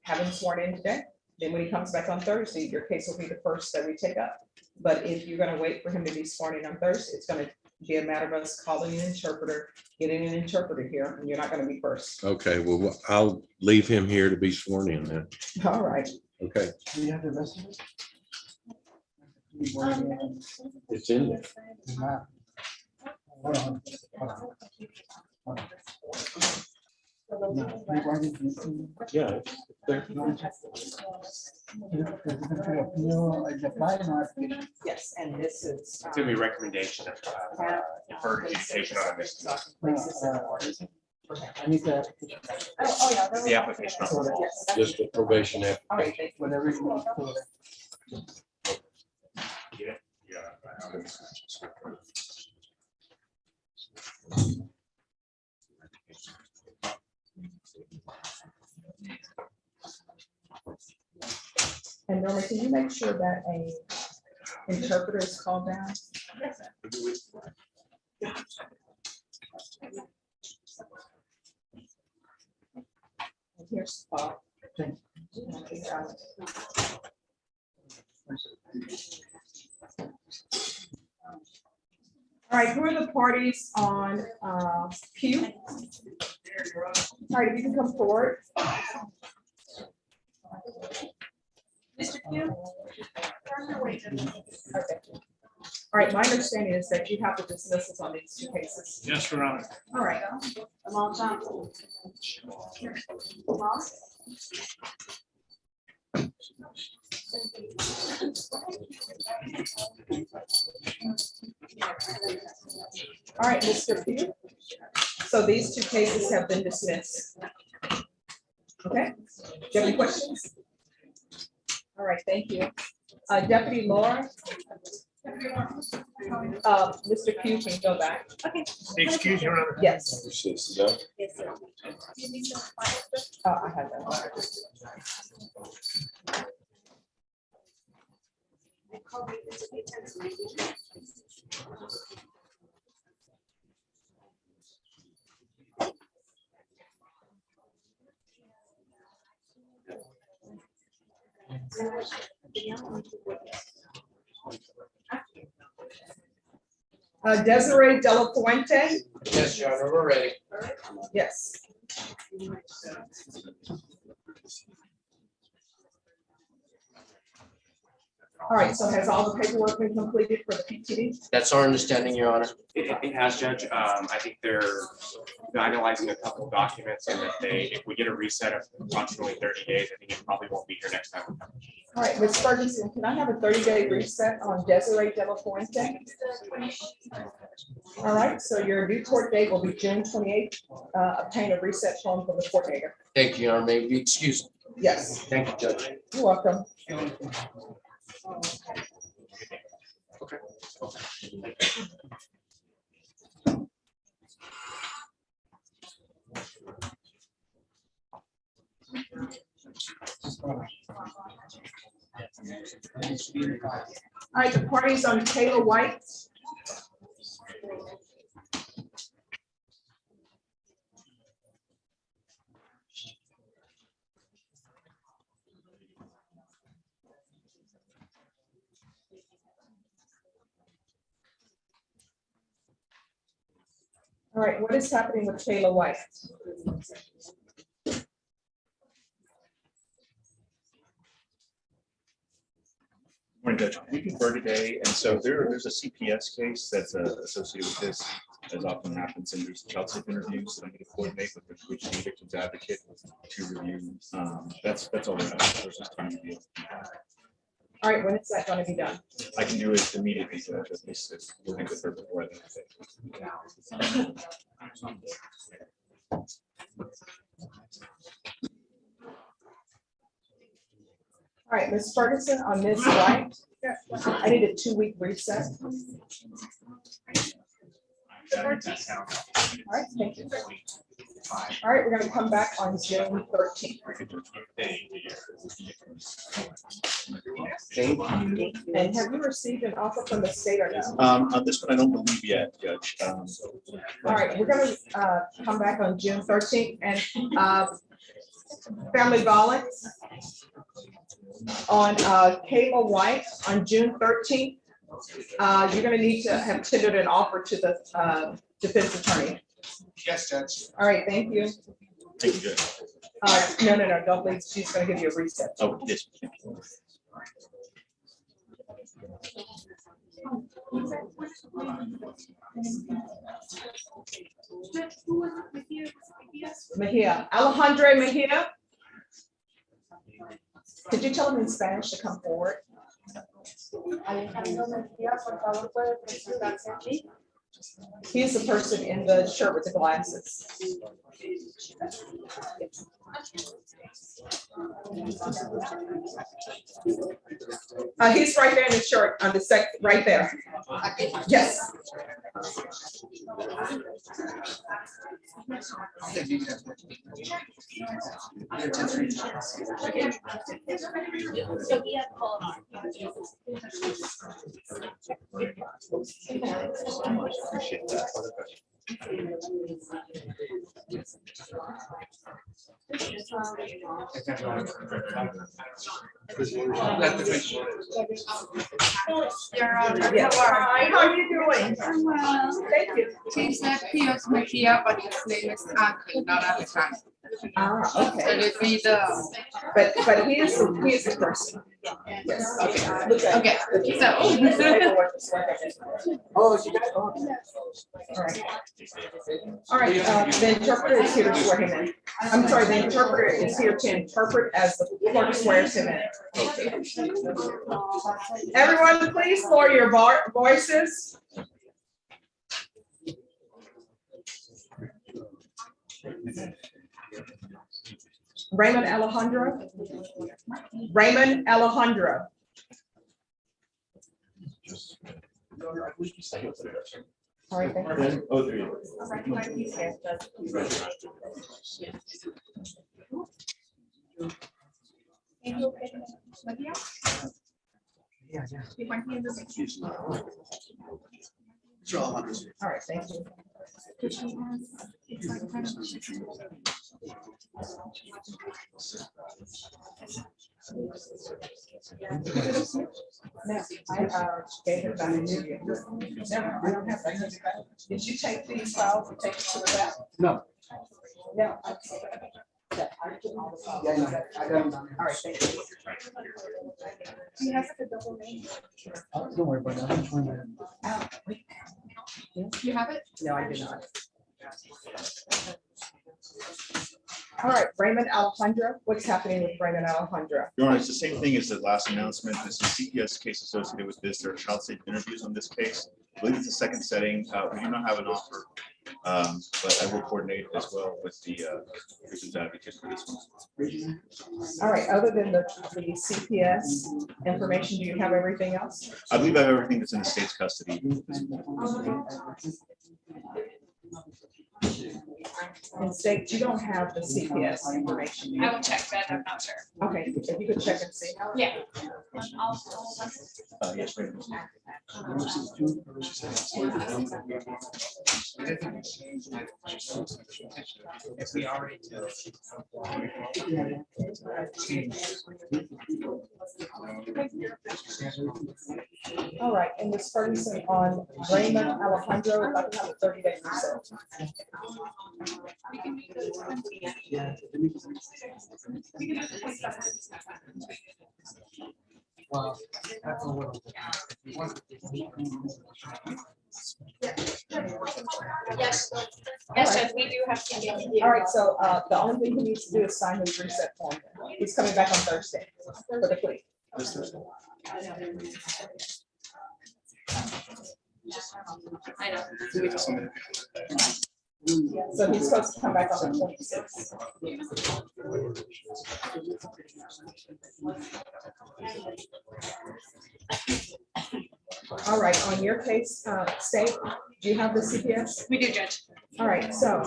have him sworn in today, then when he comes back on Thursday, your case will be the first that we take up. But if you're gonna wait for him to be sworn in on Thursday, it's gonna be a matter of us calling an interpreter, getting an interpreter here, and you're not gonna be first. Okay, well, I'll leave him here to be sworn in then. All right. Okay. Do you have the rest of it? It's in there. It's not. Hold on, hold on. Hold on. No, regarding the- Yeah. it's there. Yes, and this is. It's gonna be a recommendation of deferred adjudication on this. I need the application. Oh, yeah. The application. Just a probation All right, application. thank you. Whatever you want. Put it. And Norma, can you make sure that a interpreter is called down? Here's Paul. All right, who are the parties on Q? All right, if you can come forward. Mr. Q? Okay. All right, my understanding is that you have the dismissals on these two cases. Yes, Your Honor. All right. All right, Mr. Pugh. So these two cases have been dismissed. Okay, do you have any questions? All right, thank you. Deputy Laura. Mr. Pugh can go back. Okay. Excuse Your Honor. Yes. Yes, sir. I have that. Desiree De La Fuente. Yes, Your Honor, we're ready. Yes. All right, so has all the paperwork been completed for the PTD? That's our understanding, Your Honor. It has, Judge. I think they're finalizing a couple of documents and that if we get a reset of approximately 30 days, I think it probably won't be here next time. All right, Ms. Ferguson, can I have a 30-day reset on Desiree De La Fuente? All right, so your new court date will be June 28th. Obtain a reset form from the coordinator. Thank you, Your Honor. May we be excused? Yes. Thank you, Judge. You're welcome. All right, the party's on Kayla White. All right, what is happening with Kayla White? Morning, Judge. We confer today, and so there's a CPS case that's associated with this, as often happens, and there's child safe interviews that I'm going to coordinate with the victim's advocate to review. That's all we're asking for, is just time to deal. All right, when is that going to be done? I can do it immediately, Judge. At least it's working with her before I then. All right, Ms. Ferguson, on Ms. White, I need a 2-week recess. All right, thank you. All right, we're going to come back on June 13th. And have you received an offer from the state or no? On this one, I don't believe yet, Judge. All right, we're going to come back on June 13th and family violence on Kayla White on June 13th. You're going to need to have tendered an offer to the defense attorney. Yes, Judge. All right, thank you. Thank you, Judge. No, don't leave. She's going to give you a reset. Oh, yes. Mejia, Alejandro Mejia. Could you tell him in Spanish to come forward? He's the person in the shirt with the glasses. He's right there in the shirt on the right there. Yes. Appreciate that. Yes. Hi, how are you doing? Well, Thank you. she said he was Mejia, but his name is Ángel, not Alejandro. Ah, okay. So it'd be the. But he is the person. Yes. Okay. Look at Okay, it. so. Oh, she got it. All right. All right, the interpreter is here to swear him in. I'm sorry, the interpreter is here to interpret as the clerk swears him in. Everyone, please lower your voices. Raymond Alejandro. Raymond Alejandro. All right, thank you. Oh, there you All right, thank you. No, I gave it back to you. No, I don't have that. Did you take these files and take it to the back? No. No. Yeah, I got all right, thank you. He has like a double name. Don't worry about that. You have it? No, I did not. All right, Raymond Alejandro, what's happening with Raymond Alejandro? Your Honor, it's the same thing as the last announcement. This is a CPS case associated with this. There are child safe interviews on this case. I believe it's the second setting. We do not have an offer But I will coordinate as well with the victims advocate for this one. All right, other than the CPS information, do you have everything else? I believe I have everything that's in the state's custody. And state, you don't have the CPS information. I will check that, I'm not sure. Okay, if you could check and see. Yeah. Yes, ma'am. If we already tell. All right, and Ms. Ferguson on Raymond Alejandro, about to have a 30-day reset. Wow, that's a little. Yes, yes, Judge, we do have to. All right, so the only thing he needs to do is sign his reset form. He's coming back on Thursday for the plea. This Thursday. I know. So he's supposed to come back on the 26th. All right, on your case, State, do you have the CPS? We do, Judge. All right, so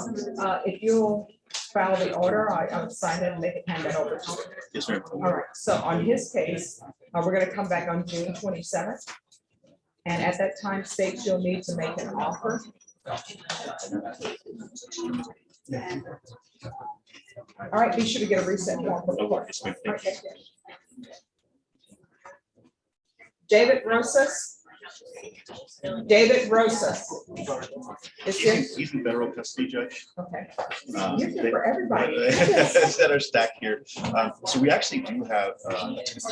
if you'll file the order, I'll sign it and make it hand that over to you. Yes, ma'am. All right, so on his case, we're gonna come back on June 27th. And at that time, State, you'll need to make an offer. All right, be sure to get a reset form from the court. Yes, ma'am. All right, thank you. David Rosas. David Rosas. Is here? He's in federal custody, Judge. Okay. You're here for everybody. That are stacked here. So we actually do have a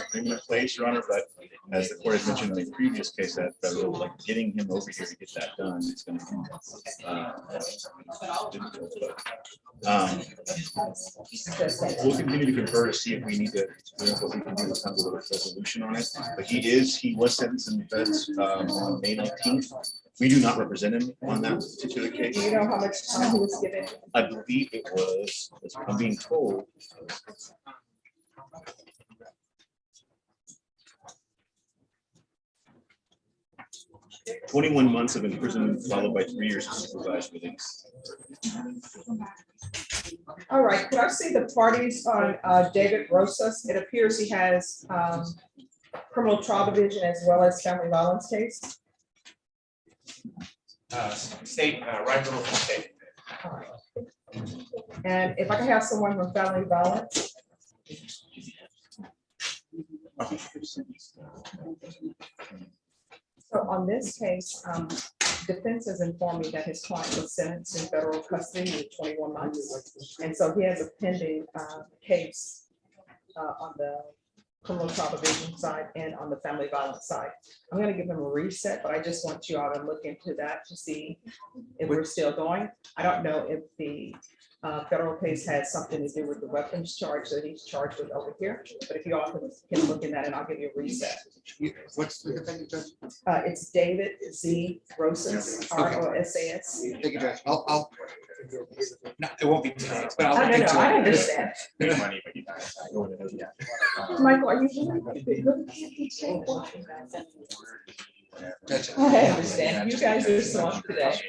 agreement in place, Your Honor, but as the court has mentioned in the previous case, that federal, like getting him over here to get that done is going to be. We'll continue to confer to see if we need to, what we can do to come to a resolution on it. But he was sentenced in the feds on May 19th. We do not represent him on that particular case. Do you know how much time he was given? I believe it was, as I'm being told. 21 months of imprisonment followed by 3 years of supervised release. All right, could I see the parties on David Rosas? It appears he has criminal trial division as well as family violence case. State, right middle from state. All right. And if I can have someone from family violence. So on this case, defense has informed me that his client was sentenced in federal custody with 21 months. And so he has a pending case on the criminal trial division side and on the family violence side. I'm going to give him a reset, but I just want you all to look into that to see if we're still going. I don't know if the federal case has something to do with the weapons charge that he's charged with over here, but if you all can look in that, and I'll give you a reset. What's the defendant, Judge? It's David Z. Rosas, R-O-S-A-S. Thank you, Judge. I'll. No, it won't be today, but I I'll. don't know, I understand. Money, but you guys. Michael, are you? I understand. You guys are swamped today.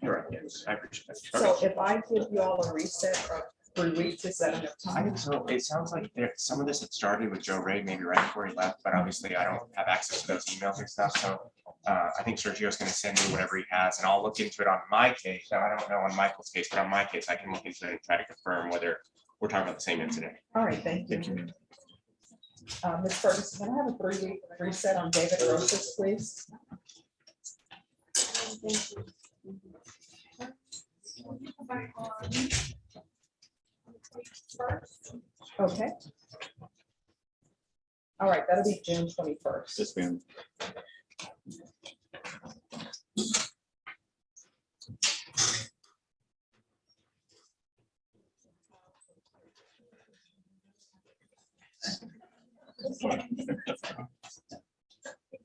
Correct, yes, I appreciate that. So if I give you all a reset of 3 weeks, is that enough I time? think so. It sounds like there, some of this had started with Joe Ray, maybe right before he left, but obviously I don't have access to those emails and stuff. So I think Sergio's going to send me whatever he has, and I'll look into it on my case. Now, I don't know on Michael's case, but on my case, I can look into it and try to confirm whether we're talking about the same incident. All right, thank you. Ms. Ferguson, can I have a 3-week reset on David Rosas, please? Okay. All right, that'll be June 21st. Yes, ma'am.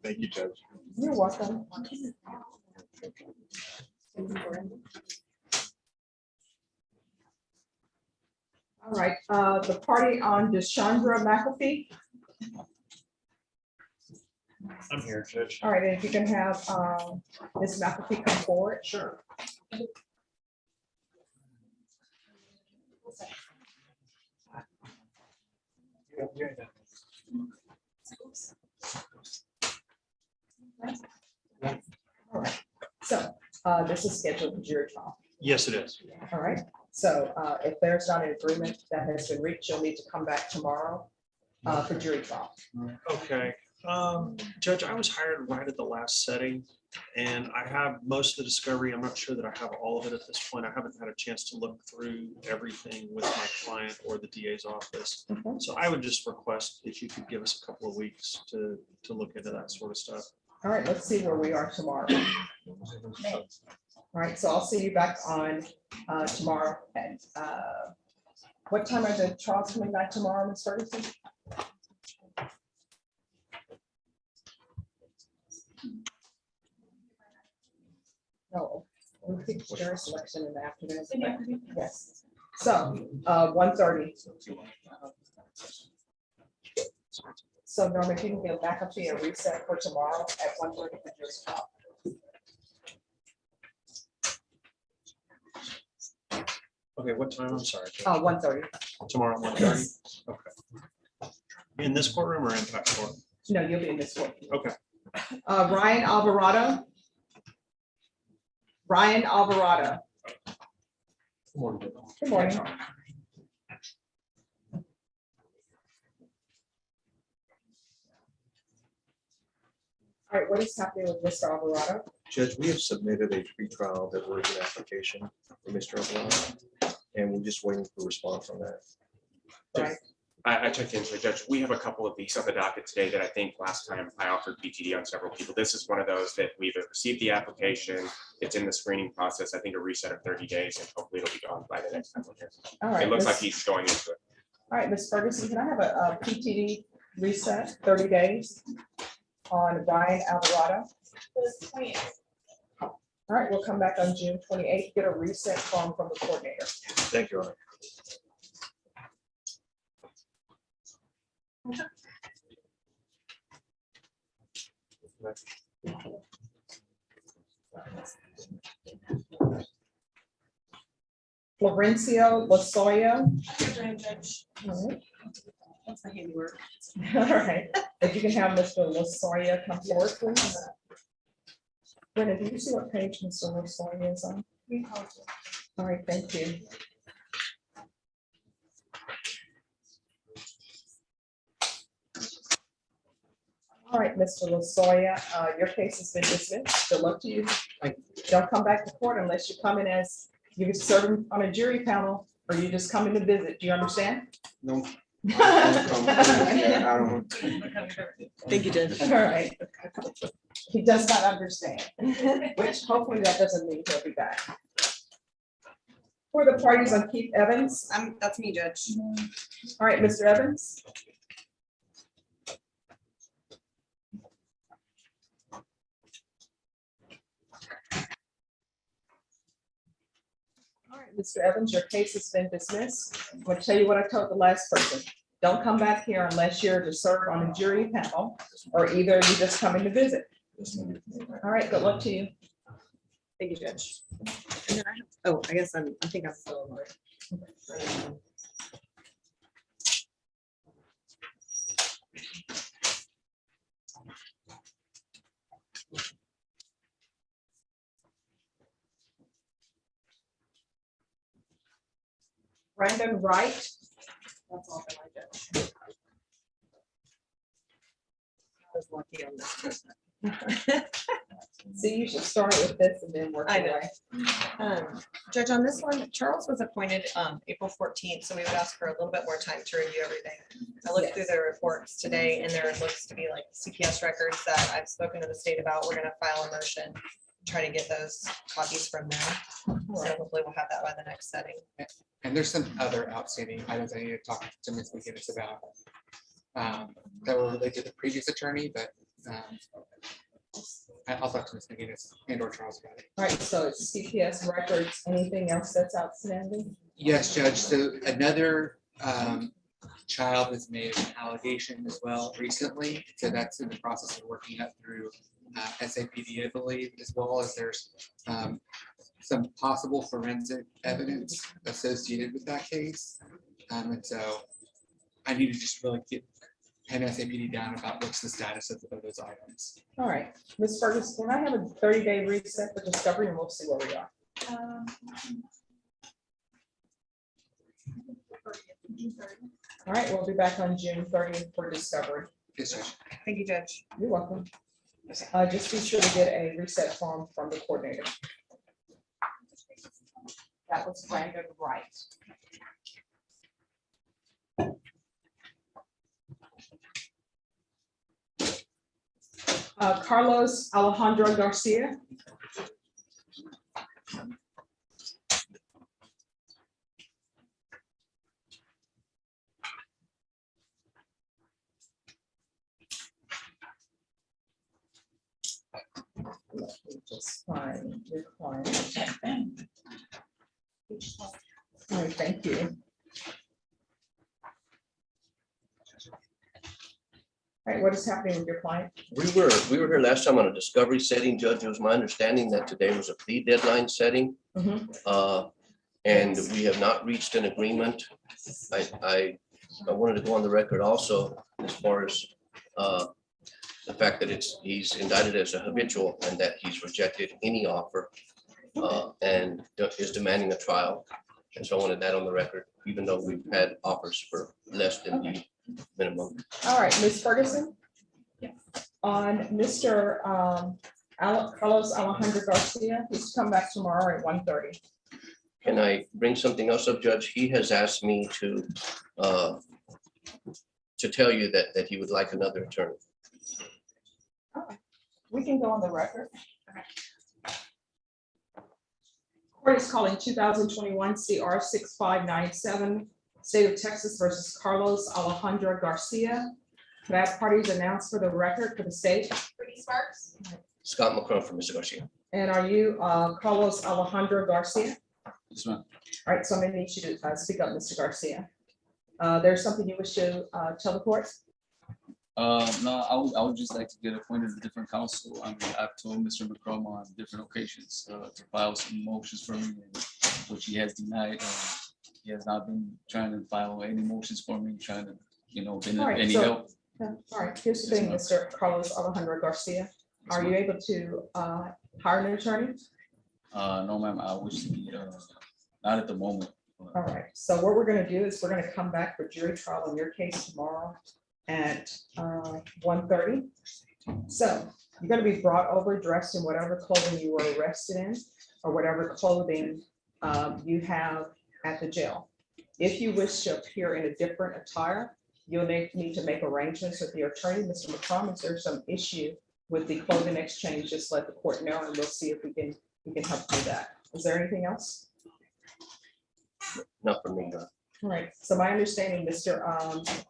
Thank you, Judge. You're welcome. All right, the party on Deshandra McAfee. I'm here, Judge. All right, and if you can have Ms. McAfee come forward. Sure. All right, so this is scheduled for jury trial. Yes, it is. All right, so if there's not an agreement that has been reached, you'll need to come back tomorrow for jury trial. Okay, Judge, I was hired right at the last setting, and I have most of the discovery. I'm not sure that I have all of it at this point. I haven't had a chance to look through everything with my client or the DA's office. So I would just request if you could give us a couple of weeks to look into that sort of stuff. All right, let's see where we are tomorrow. All right, so I'll see you back on tomorrow. And what time are the trials coming back tomorrow, Ms. Ferguson? No, we picked jury selection in the afternoon. Yes, so 1:30. So Norma, if you can get back up to your reset for tomorrow at 1:30 for jury trial. Okay, what time? I'm sorry. 1:30. Tomorrow, 1:30? Okay. In this courtroom or impact court? No, you'll be in this one. Okay. Ryan Alvarado. Ryan Alvarado. Good morning. Good morning. All right, what is happening with Mr. Alvarado? Judge, we have submitted a pretrial diversion application for Mr. Alvarado, and we're just waiting for a response from that. Right. I checked into it, Judge. We have a couple of these on the docket today that I think last time I offered BTD on several people. This is one of those that we've received the application. It's in the screening process. I think a reset of 30 days and hopefully it'll be gone by the next time we're here. All right, It looks like Ms. he's going into it. All right, Ms. Ferguson, can I have a PTD reset, 30 days on Ryan Alvarado? All right, we'll come back on June 28th, get a reset form from the coordinator. Thank you, Your Honor. Florencio Lasoya. All right. That's my handiwork. All right, if you can have Mr. Lasoya come forward, please. Brenda, do you see what page Mr. Lasoya is on? All right, thank you. All right, Mr. Lasoya, your case has been dismissed. Good luck to you. Don't come back to court unless you come in as, you serve on a jury panel, or you just come in to visit. Do you understand? No. Thank you, Judge. All right. He does not understand, which hopefully that doesn't mean he'll be back. Who are the parties on Keith Evans? That's me, Judge. All right, Mr. Evans. All right, Mr. Evans, your case has been dismissed. I'm going to tell you what I told the last person. Don't come back here unless you're to serve on a jury panel, or either you just come in to visit. All right, good luck to you. Thank you, Judge. And then I guess I think I'm still over. Brandon Wright. That's all for my judge. I was lucky on this. See, you should start with this and then work I your know. way. Judge, on this one, Charles was appointed April 14th, so we would ask for a little bit more time to review everything. I looked through the reports today, and there looks to be like CPS records that I've spoken to the state about. We're gonna file a motion, try to get those copies from them. So hopefully we'll have that by the next setting. And there's some other outstanding items I need to talk to Ms. McGinnis about. that were related to the previous attorney, but I'll talk to Ms. McGinnis and or Charles about it. All right, so it's CPS records, anything else that's outstanding? Yes, Judge. So another child has made an allegation as well recently. So that's in the process of working up through SAPD, I believe, as well as there's some possible forensic evidence associated with that case. And so I need to just really get an SAPD down about what's the status of those items. All right, Ms. Ferguson, can I have a 30-day reset for discovery and we'll see where we are? All right, we'll be back on June 30th for discovery. Yes, Judge. Thank you, Judge. You're welcome. Just be sure to get a reset form from the coordinator. That was Brandon Wright. Carlos Alejandro Garcia. Let me just find your client. All right, thank you. All right, what is happening with your client? We were here last time on a discovery setting, Judge. It was my understanding that today was a plea deadline setting. And we have not reached an agreement. I wanted to go on the record also as far as the fact that he's indicted as a habitual and that he's rejected any offer and is demanding a trial. And so I wanted that on the record, even though we've had offers for less than the minimum. All right, Ms. Ferguson? On Mr. Carlos Alejandro Garcia, he's come back tomorrow at 1:30. Can I bring something else up, Judge? He has asked me to tell you that he would like another attorney. We can go on the record. Court is calling 2021 CR 6597, State of Texas versus Carlos Alejandro Garcia. Could I have parties announced for the record for the state? Brittany Sparks. Scott McCrum from Mr. Garcia. And are you Carlos Alejandro Garcia? Yes, ma'am. All right, so I'm going to need you to speak up, Mr. Garcia. There's something you wish to tell the court? No, I would just like to get appointed to different counsel. I mean, I've told Mr. McCrum on different occasions to file some motions for me, and which he has denied. He has not been trying to file any motions for me, trying to, been All right, any so- help. All right, here's the thing, Mr. Carlos Alejandro Garcia. Are you able to hire an attorney? No, ma'am, I wish to be, not at the moment. All right, so what we're gonna do is we're gonna come back for jury trial in your case tomorrow at 1:30. So you're gonna be brought over dressed in whatever clothing you were arrested in or whatever clothing you have at the jail. If you wish to appear in a different attire, you'll need to make arrangements with your attorney, Mr. McCrum. If there's some issue with the clothing exchange, just let the court know and we'll see if we can help do that. Is there anything else? Not for me, no. All right, so my understanding, Mr.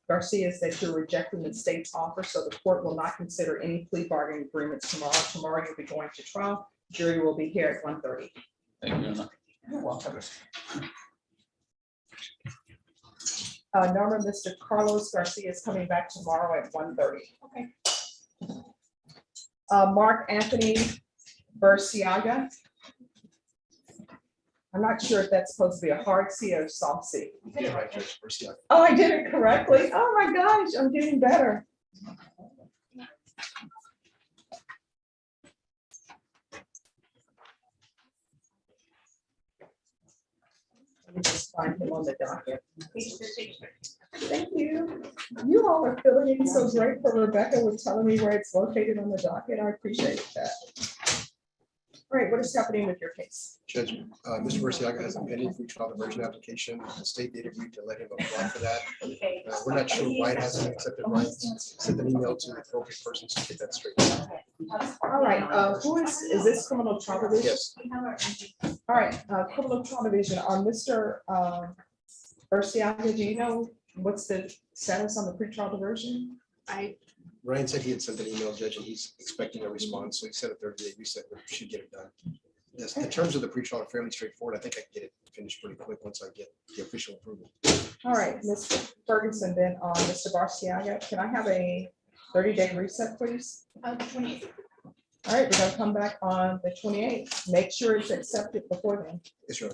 Garcia, is that you're rejecting the state's offer, so the court will not consider any plea bargaining agreements tomorrow. Tomorrow you'll be going to trial. Jury will be here at 1:30. Thank you, Your Honor. You're welcome. Norma, Mr. Carlos Garcia is coming back tomorrow at 1:30. Okay. Mark Anthony Burciaga. I'm not sure if that's supposed to be a hard C or a soft C. Yeah, right, Judge. Burciaga. Oh, I did it correctly. Oh my gosh, I'm getting better. Let me just find him on the docket. Thank you. You all are filling in so great for Rebecca with telling me where it's located on the docket. I appreciate that. All right, what is happening with your case? Judge, Mr. Burciaga has a pending pretrial diversion application. The state did agree to let him apply for that. We're not sure why it hasn't accepted. Ryan sent an email to the appropriate persons to get that straight. All right, who is this criminal trial division? Yes. All right, criminal trial division on Mr. Burciaga, do you know What's the status on the pretrial diversion? Ryan said he had sent an email, Judge, and he's expecting a response, so he said a 30-day reset, we should get it done. Yes, the terms of the pretrial are fairly straightforward. I think I can get it finished pretty quick once I get the official approval. All right, Mr. Ferguson, then on Mr. Barciaga, can I have a 30-day reset, please? All right, we're gonna come back on the 28th. Make sure it's accepted before then. Yes, Your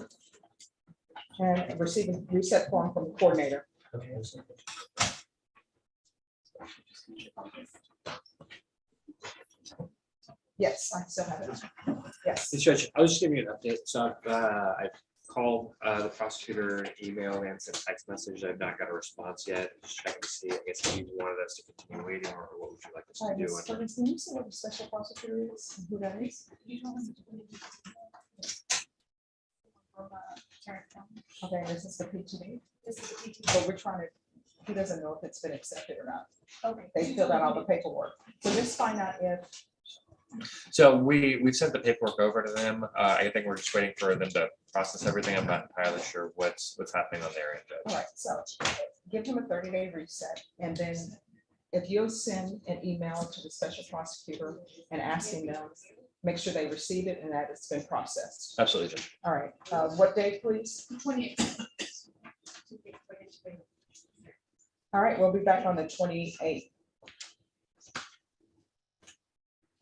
Honor. And receive a reset form from the coordinator. Yes, I still have it. Yes. Mr. Judge, I was just giving you an update. So I've called the prosecutor, emailed and sent text message. I've not got a response yet. Just checking to see, I guess, if you wanted us to continue waiting or what would you like us All to right, do? Ms. Ferguson, you see what the special prosecutor is, who that is? Okay, this is the PTD. But we're trying to, he doesn't know if it's been accepted or not. Okay. They filled out all the paperwork. So let's find out if, So we've sent the paperwork over to them. I think we're just waiting for them to process everything. I'm not entirely sure what's happening on their end. all right, so give him a 30-day reset. And then if you'll send an email to the special prosecutor and asking them, make sure they receive it and that it's been processed. Absolutely, Judge. All right, what date, please? 28th. All right, we'll be back on the 28th.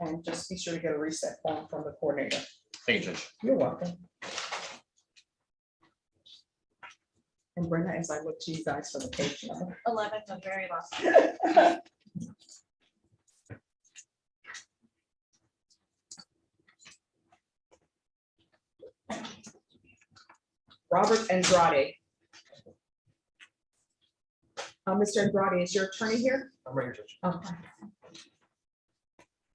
And just be sure to get a reset form from the coordinator. Thank you, Judge. You're welcome. And Brenda, as I look to you guys for the page number. 11, the very last. Robert Andrade. Mr. Andrade, is your attorney here? I'm right here, Judge. Okay.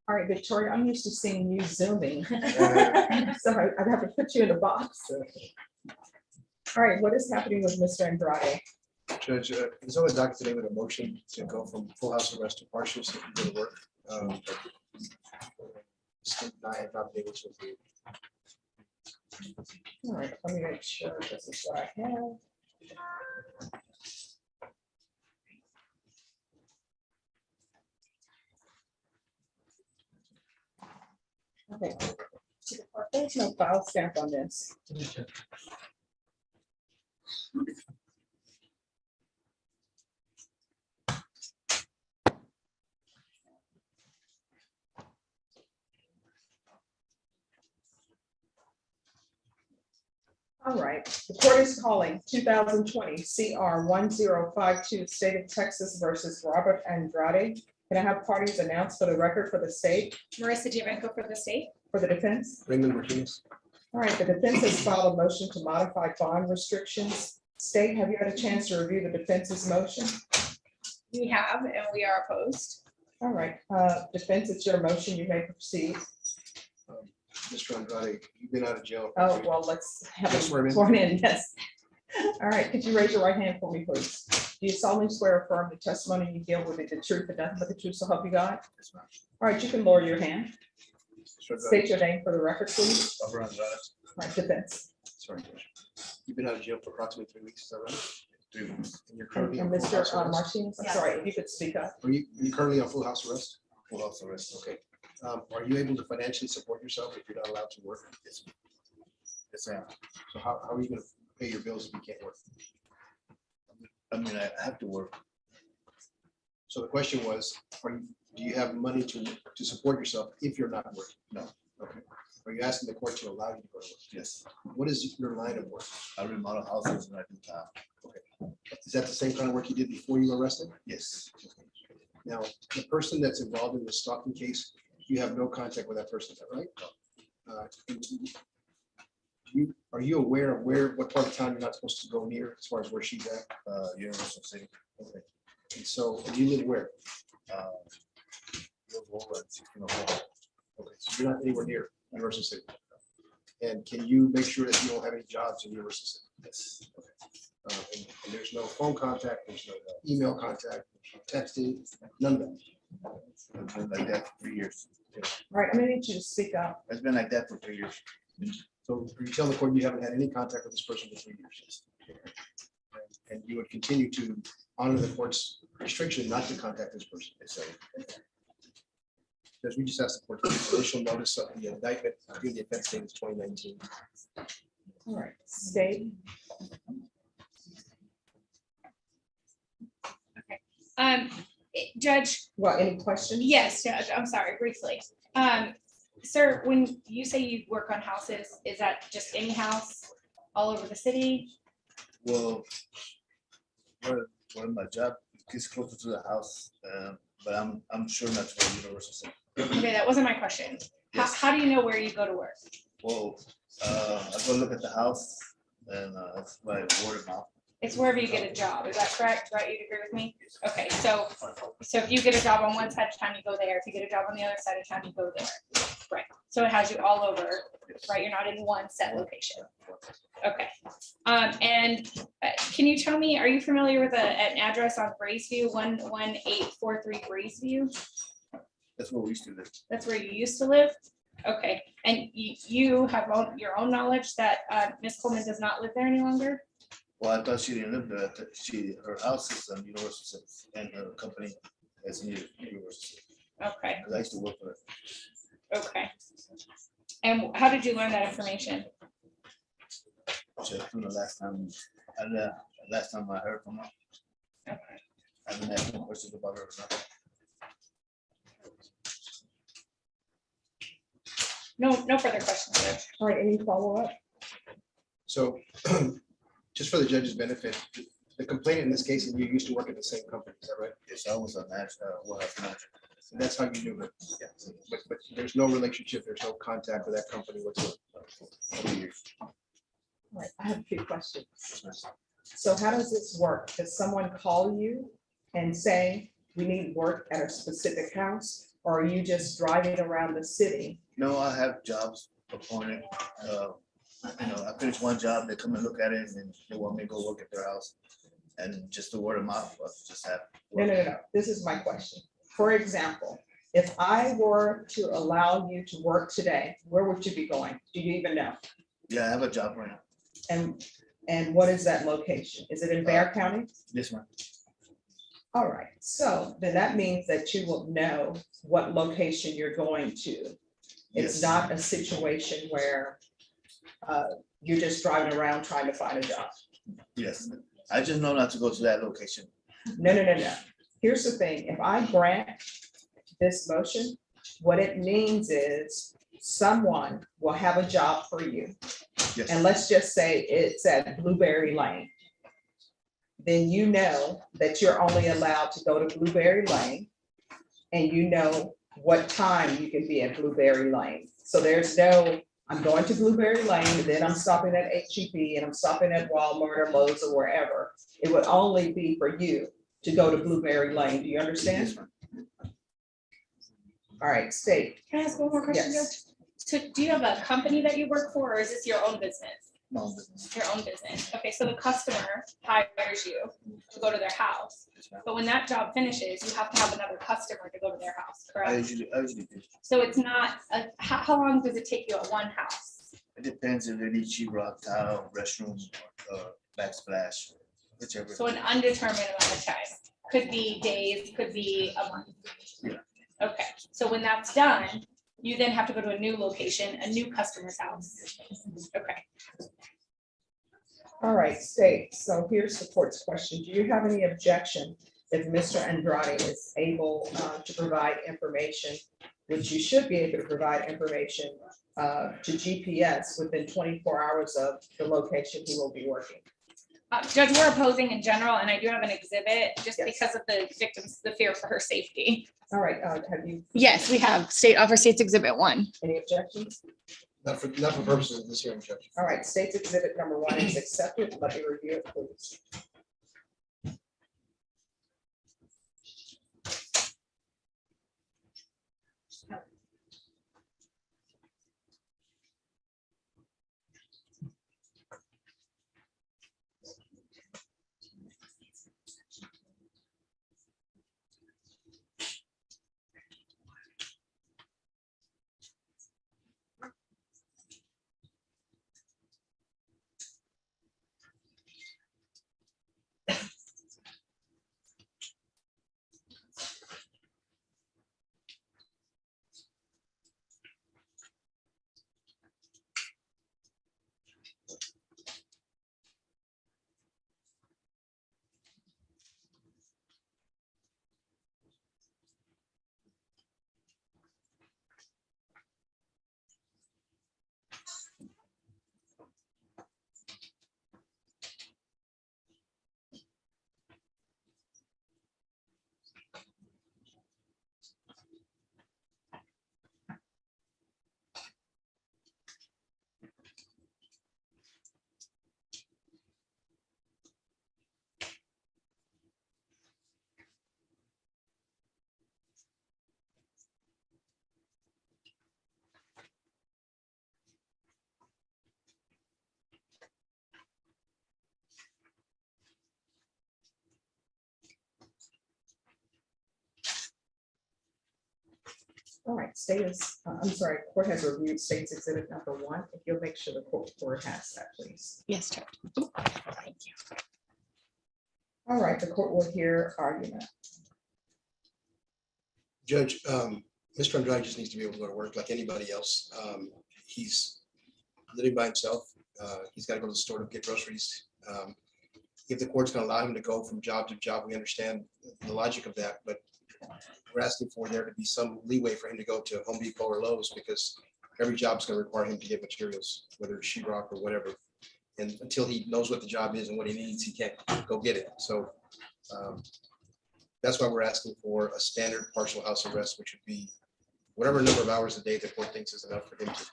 All right, Victoria, I'm used to seeing you zooming. So I'd have to put you in a box. All right, what is happening with Mr. Andrade? Judge, there's only a docket today with a motion to go from full house arrest to partial so he can go to work. I have not been able to approve. All right, let me make sure this is what I have. Okay. There's no file stamp on this. All right, the court is calling 2020 CR 1052 State of Texas versus Robert Andrade. Can I have parties announced for the record for the state? Marissa D'Avenco for the state. For the defense? Raymond Martinez. All right, the defense has filed a motion to modify bond restrictions. State, have you had a chance to review the defense's motion? We have, and we are opposed. All right, defense, it's your motion. You may proceed. Mr. Andrade, you've been out of jail. Oh, well, let's have Yes, a swear in. sworn in, yes. All right, could you raise your right hand for me, please? Do you solemnly swear or affirm the testimony you give will be the truth and nothing but the truth, so help you God? All right, you can lower your hand. State your name for the record, please. All right, defense. Sorry, Judge. You've been out of jail for approximately 3 weeks, is that right? 3 weeks. And you're And currently on and full house Mr. arrest? Martinez, I'm sorry, if you could speak up. Are you currently on full house arrest? Full house arrest, okay. Are you able to financially support yourself if you're not allowed to work? Yes. Yes, I am. So how are you gonna pay your bills if you can't work? I mean, I have to work. So the question was, do you have money to support yourself if you're not working? No. Okay. Are you asking the court to allow you to go to work? Yes. What is your line of work? I remodel houses and I do time. Okay. Is that the same kind of work you did before you were arrested? Yes. Now, the person that's involved in the stalking case, you have no contact with that person, is that right? Are you aware of what part of town you're not supposed to go near as far as where she's at? Universal City. Okay. And so, and you live where? Okay, so you're not anywhere near Universal City. And can you make sure that you don't have any jobs in Universal City? Yes. Okay. And there's no phone contact, there's no email contact, texting, none of that. It's been like that for 3 years. All right, I'm gonna need you to speak up. It's been like that for 3 years. So are you telling the court you haven't had any contact with this person for 3 years? and you would continue to honor the court's restriction not to contact this person. So, because we just asked the court for initial notice of the indictment, I think the offense date is 2019. All right, state. Judge, Well, any questions? yes, Judge, I'm sorry, briefly. Sir, when you say you work on houses, is that just any house all over the city? Well, my job is closer to the house, but I'm sure not to go to Universal. Okay, that wasn't my question. How do you know where you go to work? Well, I go look at the house and it's by word of mouth. It's wherever you get a job, is that correct? Right, you'd agree with me? Okay, so if you get a job on one side of town, you go there. If you get a job on the other side of town, you go there. Right, so it has you all over, right? You're not in one set location. Okay, and can you tell me, are you familiar with an address on Braceview, 11843 Braceview? That's where we used to live. That's where you used to live? Okay, and you have your own knowledge that Ms. Coleman does not live there any longer? Well, I thought she didn't live there. Her house is on Universal and her company is near Universal. Okay. Because I used to work for her. Okay. And how did you learn that information? Just from the last time I heard from her. Okay. I didn't have no questions about her or nothing. No further questions, Judge. All right, any follow-up? So just for the judge's benefit, the complainant in this case, and you used to work at the same company, is that right? Yes, I was a manager. And that's how you knew her. Yeah. But there's no relationship, there's no contact with that company whatsoever. All right, I have a few questions. So how does this work? Does someone call you and say, we need work at a specific house? Or are you just driving around the city? No, I have jobs appointed. I finish one job, they come and look at it, and then they want me to go work at their house. And just the word of mouth, just have. No. This is my question. For example, if I were to allow you to work today, where would you be going? Do you even know? Yeah, I have a job right now. And what is that location? Is it in Bexar County? Yes, ma'am. All right, so then that means that you will know what location you're going to. It's Yes. not a situation where you're just driving around trying to find a job. Yes, I just know not to go to that location. No. Here's the thing, if I grant this motion, what it means is someone will have a job for you. Yes. And let's just say it's at Blueberry Lane. Then you know that you're only allowed to go to Blueberry Lane and you know what time you can be at Blueberry Lane. So there's no, I'm going to Blueberry Lane, and then I'm stopping at HEB and I'm stopping at Walmart or Lowe's or wherever. It would only be for you to go to Blueberry Lane. Do you understand? All right, state. Can I ask one more question, Judge? Yes. So do you have a company that you work for, or is this your own business? My own business. Your own business. Okay, so the customer hires you to go to their house. But when that job finishes, you have to have another customer to go to their house, I correct? usually do. So it's not, how long does it take you at one house? It depends if they need sheetrock, tile, restroom, backsplash, whichever. So an undetermined amount of time. Could be days, could be a month. Yeah. Okay, so when that's done, you then have to go to a new location, a new customer's house. Okay. All right, state. So here's the court's question. Do you have any objection if Mr. Andrade is able to provide information, which you should be able to provide information to GPS within 24 hours of the location he will be working? Judge, we're opposing in general, and I do have an exhibit just Yes. because of the victims, the fear for her safety. All right, have you? Yes, we have State Offer States Exhibit 1. Any objections? Not for purposes of this hearing, Judge. All right, state's exhibit number 1 is accepted. Let me review it, please. All right, court has reviewed state's exhibit number 1. If you'll make sure the court has that, please. Yes, Judge. Thank you. All right, the court will hear argument. Judge, Mr. Andrade just needs to be able to go to work like anybody else. He's living by himself. He's got to go to the store to get groceries. If the court's going to allow him to go from job to job, we understand the logic of that, but we're asking for there to be some leeway for him to go to Home Depot or Lowe's, because every job's going to require him to get materials, whether it's sheetrock or whatever. And until he knows what the job is and what he needs, he can't go get it. So that's why we're asking for a standard partial house arrest, which would be whatever number of hours a day the court thinks is enough for him to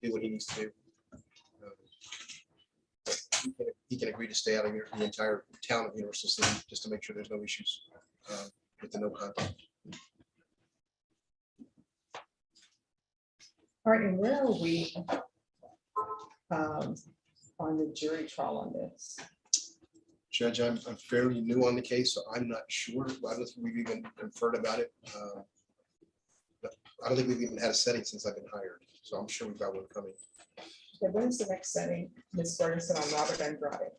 do what he needs to do. He can agree to stay out of the entire town of Universal City just to make sure there's no issues with the no contact. All right, and where are we on the jury trial on this? Judge, I'm fairly new on the case, so I'm not sure. I don't think we've even conferred about it. But I don't think we've even had a setting since I've been hired, so I'm sure we've got one coming. Okay, when is the next setting, Ms. Ferguson, on Robert Andrade?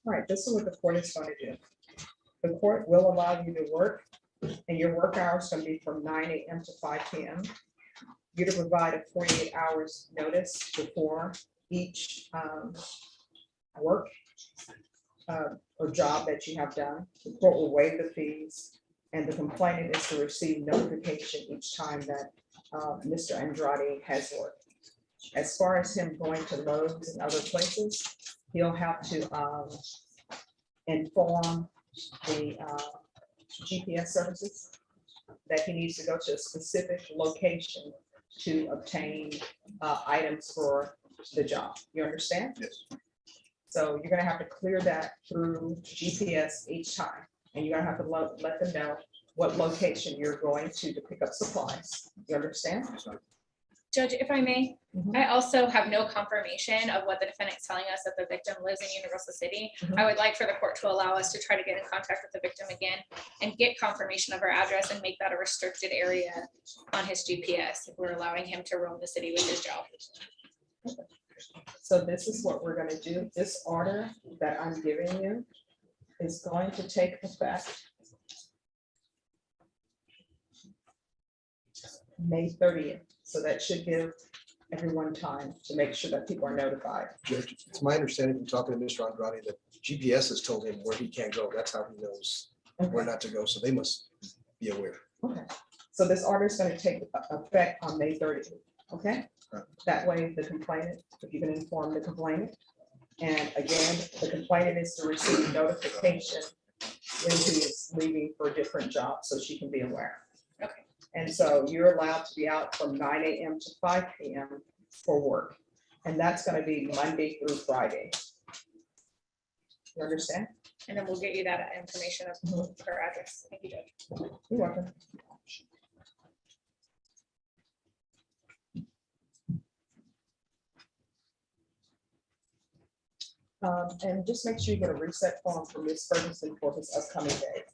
All right, this is what the court is going to do. The court will allow you to work, and your work hours are going to be from 9 a.m. to 5 p.m. You're to provide a 48 hours notice before each work or job that you have done. The court will waive the fees, and the complainant is to receive notification each time that Mr. Andrade has worked. As far as him going to Lowe's and other places, he'll have to inform the GPS services that he needs to go to a specific location to obtain items for the job. You understand? Yes. So you're gonna have to clear that through GPS each time, and you're gonna have to let them know what location you're going to pick up supplies. You understand? Judge, if I may, Mhm. I also have no confirmation of what the defendant's telling us, that the victim lives in Universal City. Mhm. I would like for the court to allow us to try to get in contact with the victim again and get confirmation of her address and make that a restricted area on his GPS if we're allowing him to roam the city with his job. So this is what we're gonna do. This order that I'm giving you is going to take effect May 30th. So that should give everyone time to make sure that people are notified. Judge, it's my understanding from talking to Mr. Andrade that GPS has told him where he can't go. That's how he knows where not to go. So they must be aware. Okay, so this order is gonna take effect on May 30th, okay? That way the complainant, if you can inform the complainant. And again, the complainant is to receive notification when he is leaving for a different job, so she can be aware. Okay. And so you're allowed to be out from 9 a.m. to 5 p.m. for work. And that's gonna be Monday through Friday. You understand? And then we'll get you that information of her address. Thank you, Judge. You're welcome. And just make sure you get a reset form from Ms. Ferguson for his upcoming day.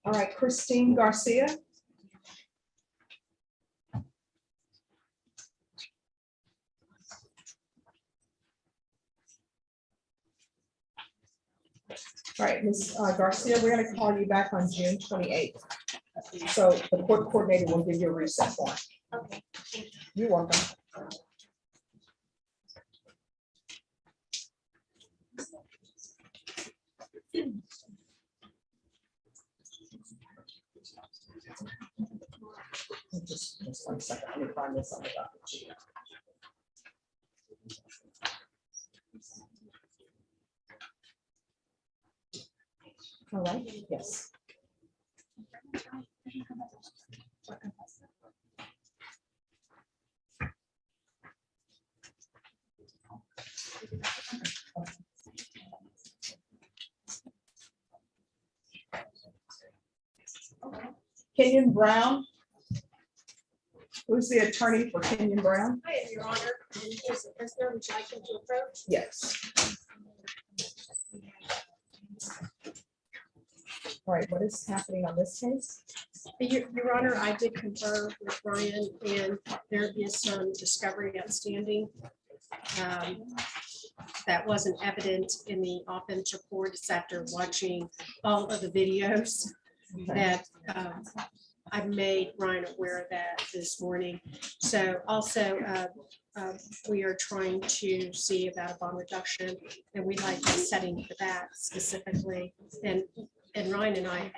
All right, Christine Garcia. All right, Ms. Garcia, we're gonna call you back on June 28th. So the court coordinator will give you a reset form. Okay. You're welcome. Just 1 second, let me find this on the docket sheet. All right, yes. Kenyon Brown. Who's the attorney for Kenyon Brown? Hi, Your Honor. And is the prisoner, would you like him to approach? Yes. All right, what is happening on this case? Your Honor, I did confer with Brian and there is some discovery outstanding. That wasn't evident in the offense report. It's after watching all of the videos that I've made Ryan aware of that this morning. So also, we are trying to see about a bond reduction, and we'd like a setting for that specifically. And Ryan and I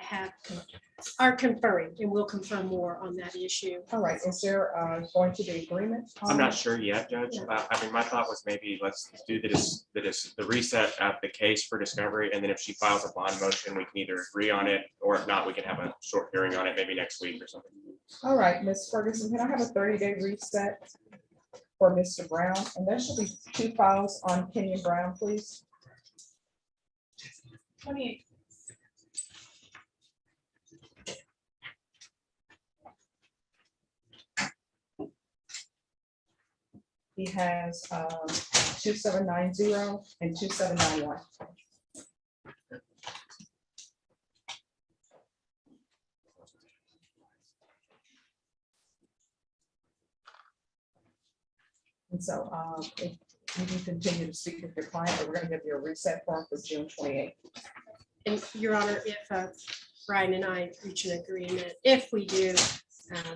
are conferring, and we'll confirm more on that issue. All right, is there going to be agreement? I'm not sure yet, Judge. I mean, my thought was maybe let's do the reset at the case for discovery, and then if she files a bond motion, we can either agree on it, or if not, we can have a short hearing on it maybe next week or something. All right, Ms. Ferguson, can I have a 30-day reset for Mr. Brown? And there should be 2 files on Kenyon Brown, please. 28. He has 2790 and 2791. And so if you can continue to speak with your client, but we're going to give you a reset form for June 28th. And Your Honor, if Brian and I reach an agreement, if we do,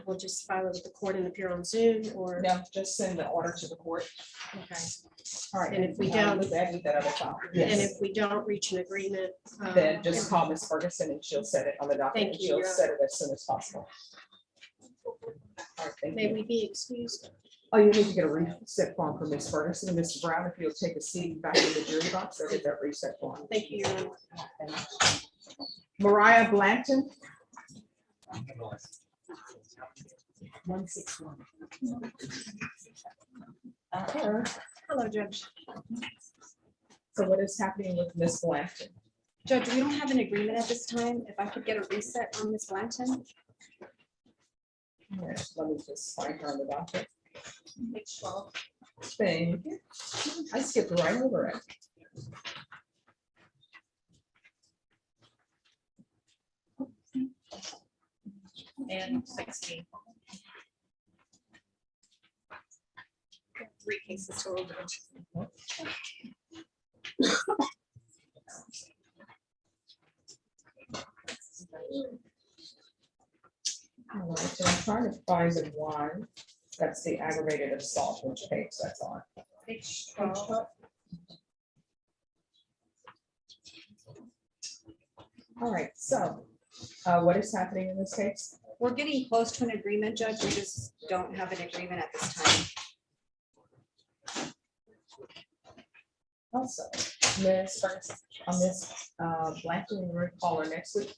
we'll just file it with the court and appear on Zoom, or no, just send the order to the court. Okay. All right. And if we don't, with that other file. and Yes. if we don't reach an agreement, Then just call Ms. Ferguson and she'll set it on the docket. Thank and you, She'll Your set it as soon as possible. All right, thank may you. we be excused? Oh, you need to get a reset form from Ms. Ferguson. Mr. Brown, if you'll take a seat back in the jury box, they'll get that reset form. Thank you, Your Honor. Mariah Blanton. 161. Hello, Judge. So what is happening with Ms. Blanton? Judge, we don't have an agreement at this time. If I could get a reset on Ms. Blanton. Yes, let me just find her on the docket. Page 12. Thank you. I skipped right over it. And 16. 3 cases total, Judge. All right, so I'm trying to find the one that's the aggravated assault, which page that's on. Page 12. All right, so what is happening in this case? We're getting close to an agreement, Judge. We just don't have an agreement at this time. Also, Ms. Ferguson, on this Blanton, we're going to call her next week.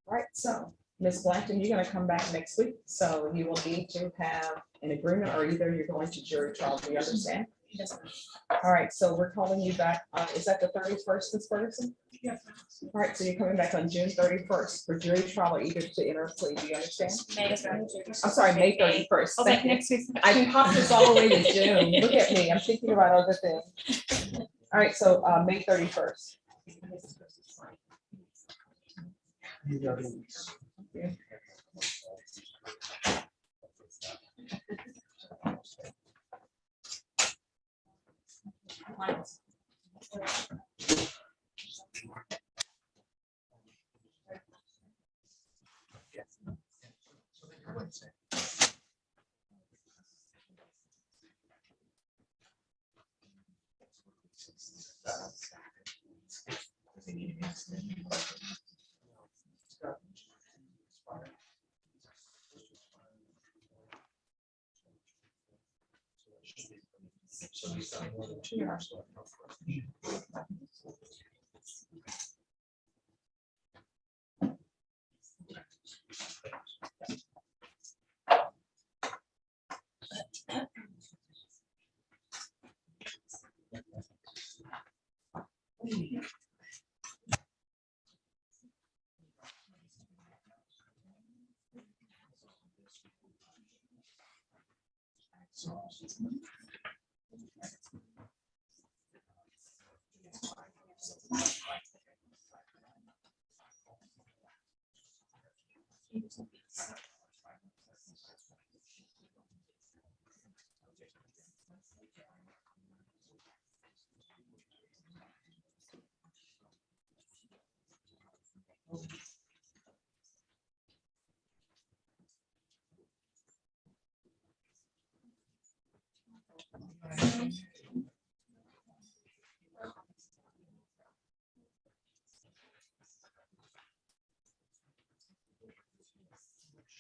All right, so Ms. Blackton, you're gonna come back next week, so you will need to have an agreement, or either you're going to jury trial, do you understand? Yes, ma'am. All right, so we're calling you back, is that the 31st, Ms. Ferguson? Yes. All right, so you're coming back on June 31st for jury trial, or either to enter a plea, do you understand? May. I'm sorry, May 31st. Oh, Thank but you. next week. I popped this all the way to June. Look at me, I'm thinking about other things. All right, so May 31st.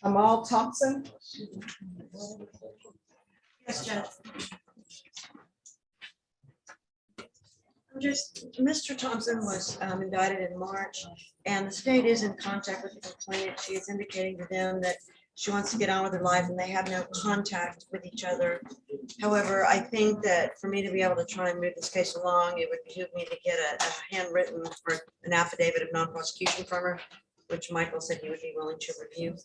Amal Thompson. Yes, Judge. Mr. Thompson was indicted in March, and the state is in contact with the complainant. She is indicating to them that she wants to get on with her life and they have no contact with each other. However, I think that for me to be able to try and move this case along, it would behoove me to get a handwritten or an affidavit of non-prosecution from her, which Michael said he would be willing to review.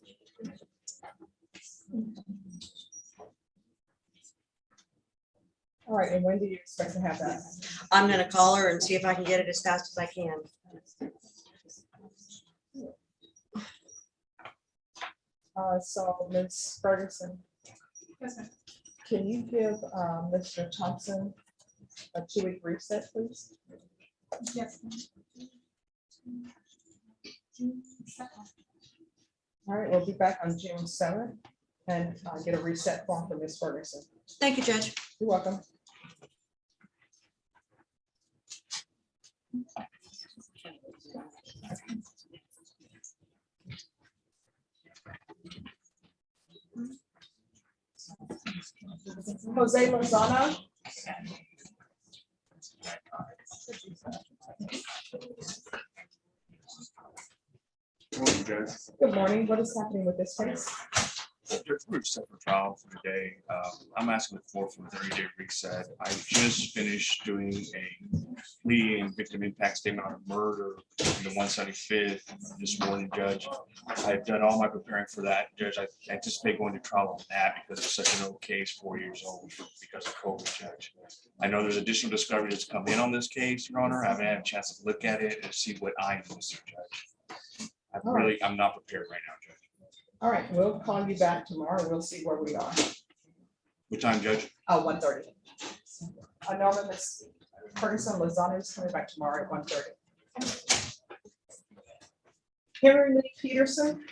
All right, and when do you expect to have that? I'm gonna call her and see if I can get it as fast as I can. So Ms. Ferguson, Yes, ma'am. can you give Mr. Thompson a 2-week reset, please? Yes. All right, we'll be back on June 7th and get a reset form for Ms. Ferguson. Thank you, Judge. You're welcome. Jose Lozano. Morning, Judge. Good morning. What is happening with this case? We're set for trial for today. I'm asking the court for a 30-day reset. I just finished doing a plea and victim impact statement on a murder in the 175th this morning, Judge. I've done all my preparing for that, Judge. I anticipate going to trial on that because it's such an old case, 4 years old because of COVID, Judge. I know there's additional discovery that's come in on this case, Your Honor. I haven't had a chance to look at it and see what I missed, Judge. I'm not prepared right now, Judge. All right, we'll call you back tomorrow. We'll see where we are. What time, Judge? 1:30. Norma, Ms. Ferguson Lozano is coming back tomorrow at 1:30. Henry Lee Peterson.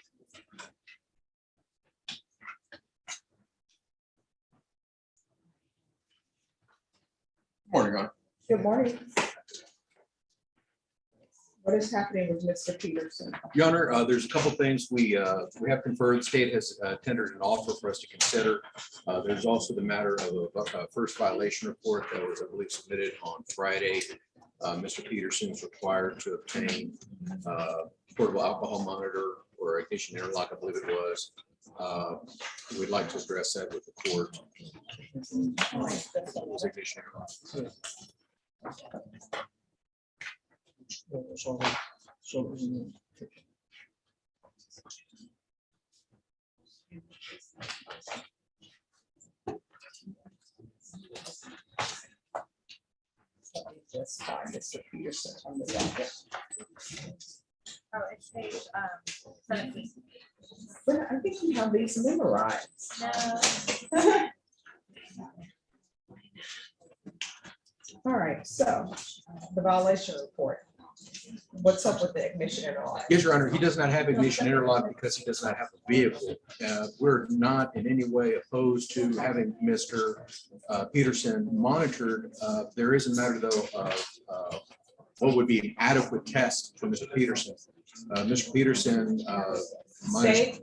Morning, Your Honor. Good morning. What is happening with Mr. Peterson? Your Honor, there's a couple things we have confirmed. State has tendered an offer for us to consider. There's also the matter of a first violation report that was, I believe, submitted on Friday. Mr. Peterson is required to obtain portable alcohol monitor for a kitchen interlock, I believe it was. We'd like to address that with the court. Ignition interlock. Just find Mr. Peterson on the docket. Oh, it's page, 17. But I think you have these memorized. No. All right, so the violation report. What's up with the ignition interlock? Yes, Your Honor, he does not have ignition interlock because he does not have a vehicle. We're not in any way opposed to having Mr. Peterson monitored. There is a matter though of what would be an adequate test for Mr. Peterson. Mr. Peterson, State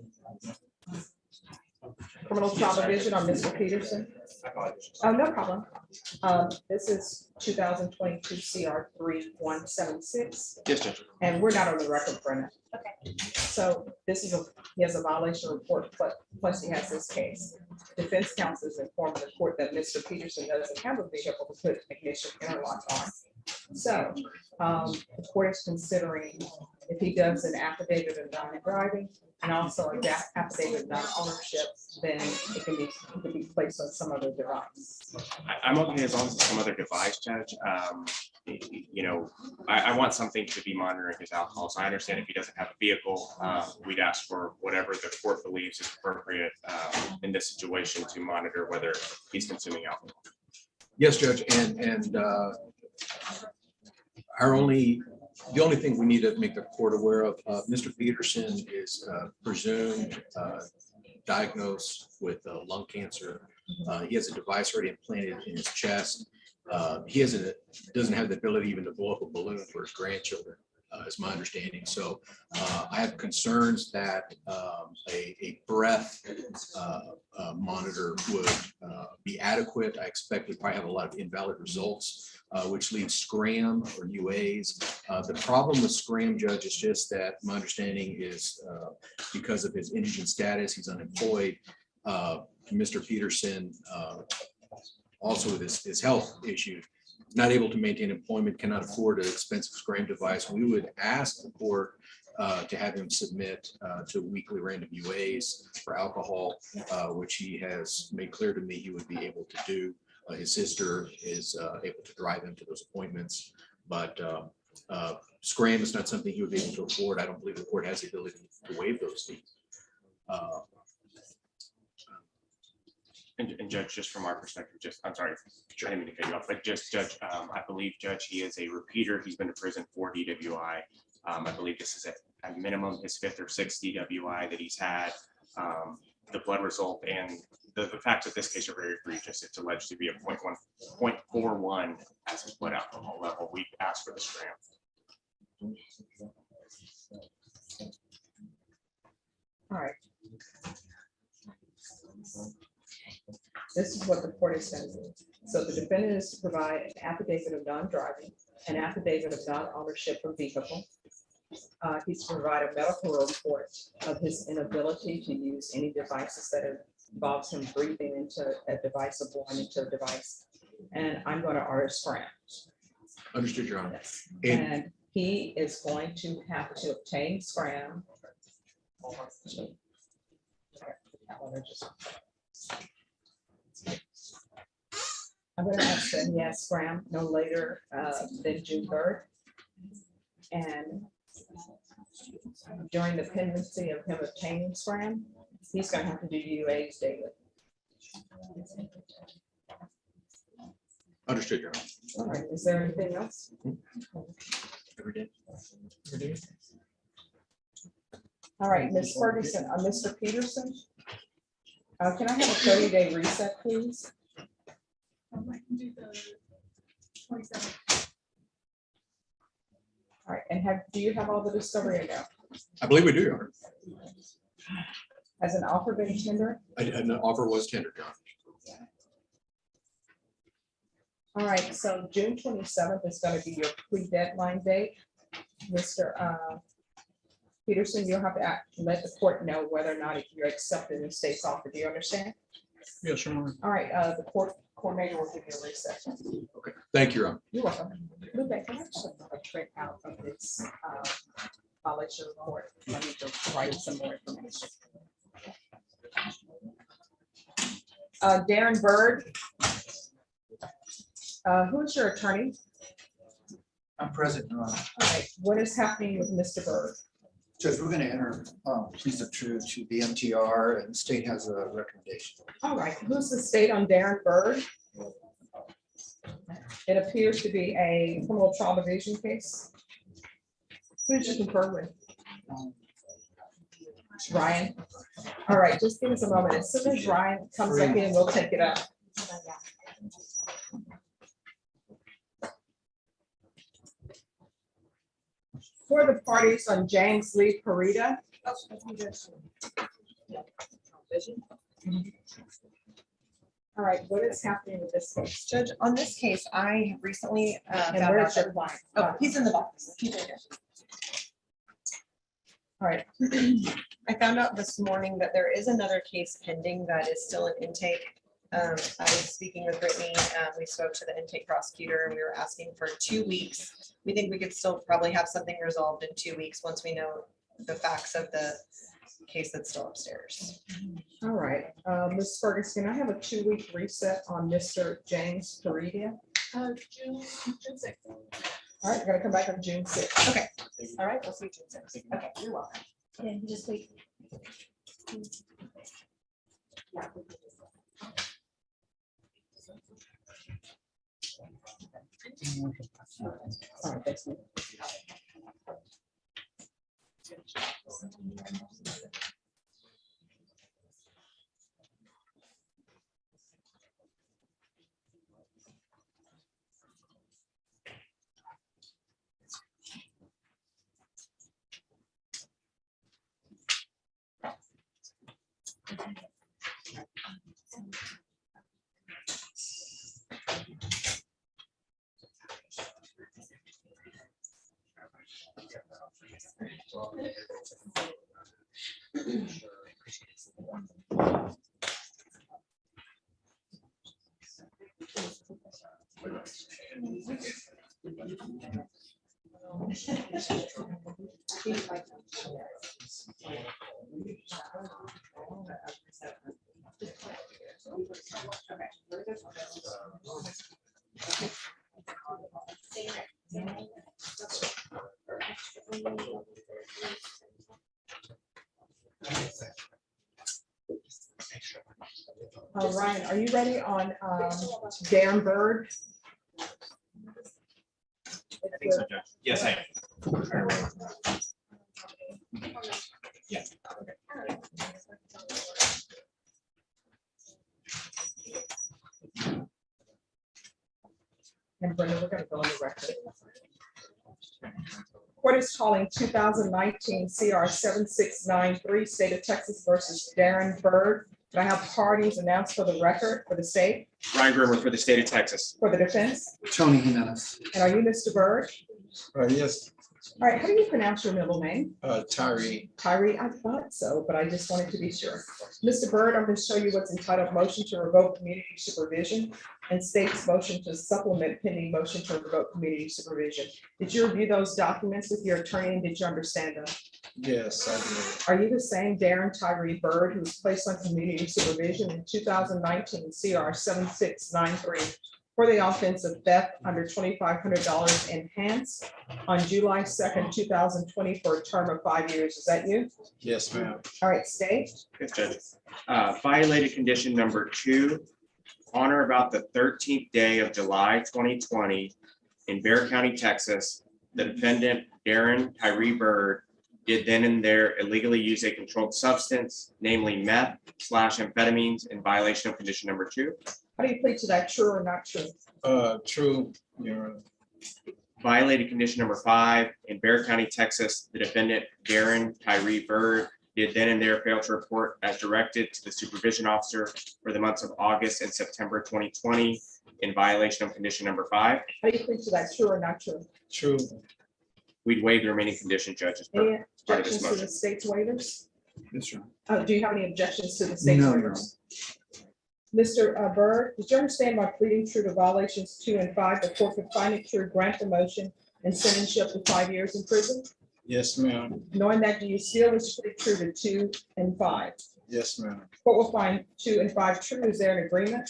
criminal trial division on Mr. Peterson. Oh, no problem. This is 2022 CR 3176. Yes, Judge. And we're not on the record for it. Okay. So this is he has a violation report, plus he has this case. Defense counsel is informed the court that Mr. Peterson doesn't have a vehicle to put ignition interlock on. So the court is considering if he does an affidavit of non-driving and also a affidavit of non-ownership, then it can be placed on some other device. I'm okay as long as it's some other device, Judge. You know, I want something to be monitoring his alcohol. So I understand if he doesn't have a vehicle, we'd ask for whatever the court believes is appropriate in this situation to monitor whether he's consuming alcohol. yes, Judge, and the only thing we need to make the court aware of, Mr. Peterson is presumed diagnosed with lung cancer. He has a device already implanted in his chest. He doesn't have the ability even to blow up a balloon for his grandchildren, is my understanding. So I have concerns that a breath monitor would be adequate. I expect we probably have a lot of invalid results, which leaves scram or UAs. The problem with scram, Judge, is just that my understanding is because of his indigent status, he's unemployed. Mr. Peterson, also with his health issue, not able to maintain employment, cannot afford an expensive scram device. We would ask the court to have him submit to weekly random UAs for alcohol, which he has made clear to me he would be able to do. His sister is able to drive him to those appointments, but scram is not something he would be able to afford. I don't believe the court has the ability to waive those fees. And Judge, just from our perspective, I'm sorry, I didn't mean to cut you off, but just Judge, I believe, Judge, he is a repeater. He's been to prison for DWI. I believe this is at minimum his 5th or 6th DWI that he's had. The blood result and the facts of this case are very egregious. It's alleged to be a 0.41 as his blood alcohol level. We asked for the scram. All right. This is what the court is saying. So the defendant is to provide an affidavit of non-driving, an affidavit of non-ownership of vehicle. He's to provide a medical report of his inability to use any devices that involves him breathing into a device or blowing into a device. And I'm going to order scram. Understood, Your Honor. And he is going to have to obtain scram. I'm going to ask that he has scram no later than June 3rd. And during the pendency of him obtaining scram, he's going to have to do UAs daily. Understood, Your Honor. All right, is there anything else? Every day. All right, Ms. Ferguson, Mr. Peterson. Can I have a 30-day reset, please? I can do the 27th. All right, and do you have all the discovery or no? I believe we do, Your Honor. Has an offer been tendered? An offer was tendered, Your Honor. All right, so June 27th is going to be your plea deadline date. Mr. Peterson, you'll have to let the court know whether or not you're accepting the state's offer. Do you understand? Yes, Your Honor. All right, the court coordinator will give you a recess. Okay, thank you, Your Honor. You're welcome. Lupe, can I have a print out of this violation report? I need to write some more information. Darren Bird. Who is your attorney? I'm present, Your Honor. All right, what is happening with Mr. Bird? Judge, we're gonna enter pleas of truth to the MTR, and the state has a recommendation. All right, who's the state on Darren Bird? It appears to be a criminal trial division case. Who did you confer with? Ryan? All right, just give us a moment. As soon as Ryan comes back in, we'll take it up. Who are the parties on James Lee Parita? All right, what is happening with this case? Judge, on this case, I have recently And found where's out your that, client? oh, he's in the box. He's right here. All right. I found out this morning that there is another case pending that is still in intake. I was speaking with Brittany, we spoke to the intake prosecutor, and we were asking for 2 weeks. We think we could still probably have something resolved in 2 weeks once we know the facts of the case that's still upstairs. All right, Ms. Ferguson, can I have a 2-week reset on Mr. James Parita? June 6th. All right, we're gonna come back on June 6th. Okay. All right, we'll see you June 6th. Okay, you're welcome. Yeah, you just wait. All right, thanks. Ryan, are you ready on Darren Bird? I think so, Judge. Yes, I am. Yeah. And Brenda, we're gonna go on the record. Court is calling 2019 CR 7693, State of Texas versus Darren Bird. Can I have parties announced for the record for the state, Ryan Grimmer for the state of Texas. for the defense? Tony Jimenez. And are you Mr. Bird? Yes, All right, how do you pronounce your middle name? Tyree. Tyree, I thought so, but I just wanted to be sure. Mr. Bird, I'm going to show you what's entitled motion to revoke community supervision and state's motion to supplement pending motion to revoke community supervision. Did you review those documents with your attorney and did you understand them? Yes, I do. Are you the same Darren Tyree Bird who was placed on community supervision in 2019 CR 7693 for the offense of theft under $2,500 enhanced on July 2nd, 2020 for a term of 5 years? Is that you? Yes, ma'am. All right, state. Yes, Judge. Violated condition number 2, on or about the 13th day of July 2020 in Bexar County, Texas, the defendant Darren Tyree Bird did then and there illegally use a controlled substance, namely meth/amphetamines, in violation of condition number 2. How do you plead to that, true or not true? True, Your Honor. Violated condition number 5, in Bexar County, Texas, the defendant Darren Tyree Bird did then and there fail to report as directed to the supervision officer for the months of August and September 2020 in violation of condition number 5. How do you plead to that, true or not true? True. we'd waive the remaining condition, judges. Any Part of this objections to the motion. state's waivers? Yes, sir. Do you have any objections to the state's No, Your waivers? Mr. Byrd, did you understand by pleading true to violations 2 and 5, the court could find it true, grant the motion, and sentence you up to 5 years in prison? Yes, ma'am. Knowing that, do you still wish to plead true to 2 and 5? Yes, ma'am. Court will find 2 and 5 true. Is there an agreement?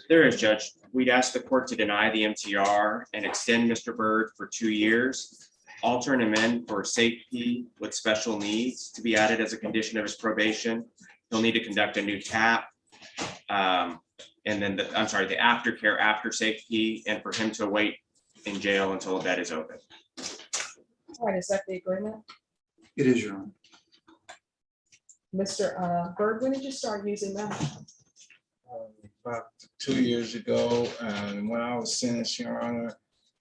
There is, Judge. We'd ask the court to deny the MTR and extend Mr. Byrd for 2 years. Alter and amend for safety with special needs to be added as a condition of his probation. He'll need to conduct a new TAP. And then the aftercare after safety, and for him to wait in jail until a bed is open. All right, is that the agreement? It is, Your Honor. Mr. Byrd, when did you start using that? About 2 years ago, and when I was sentenced, Your Honor,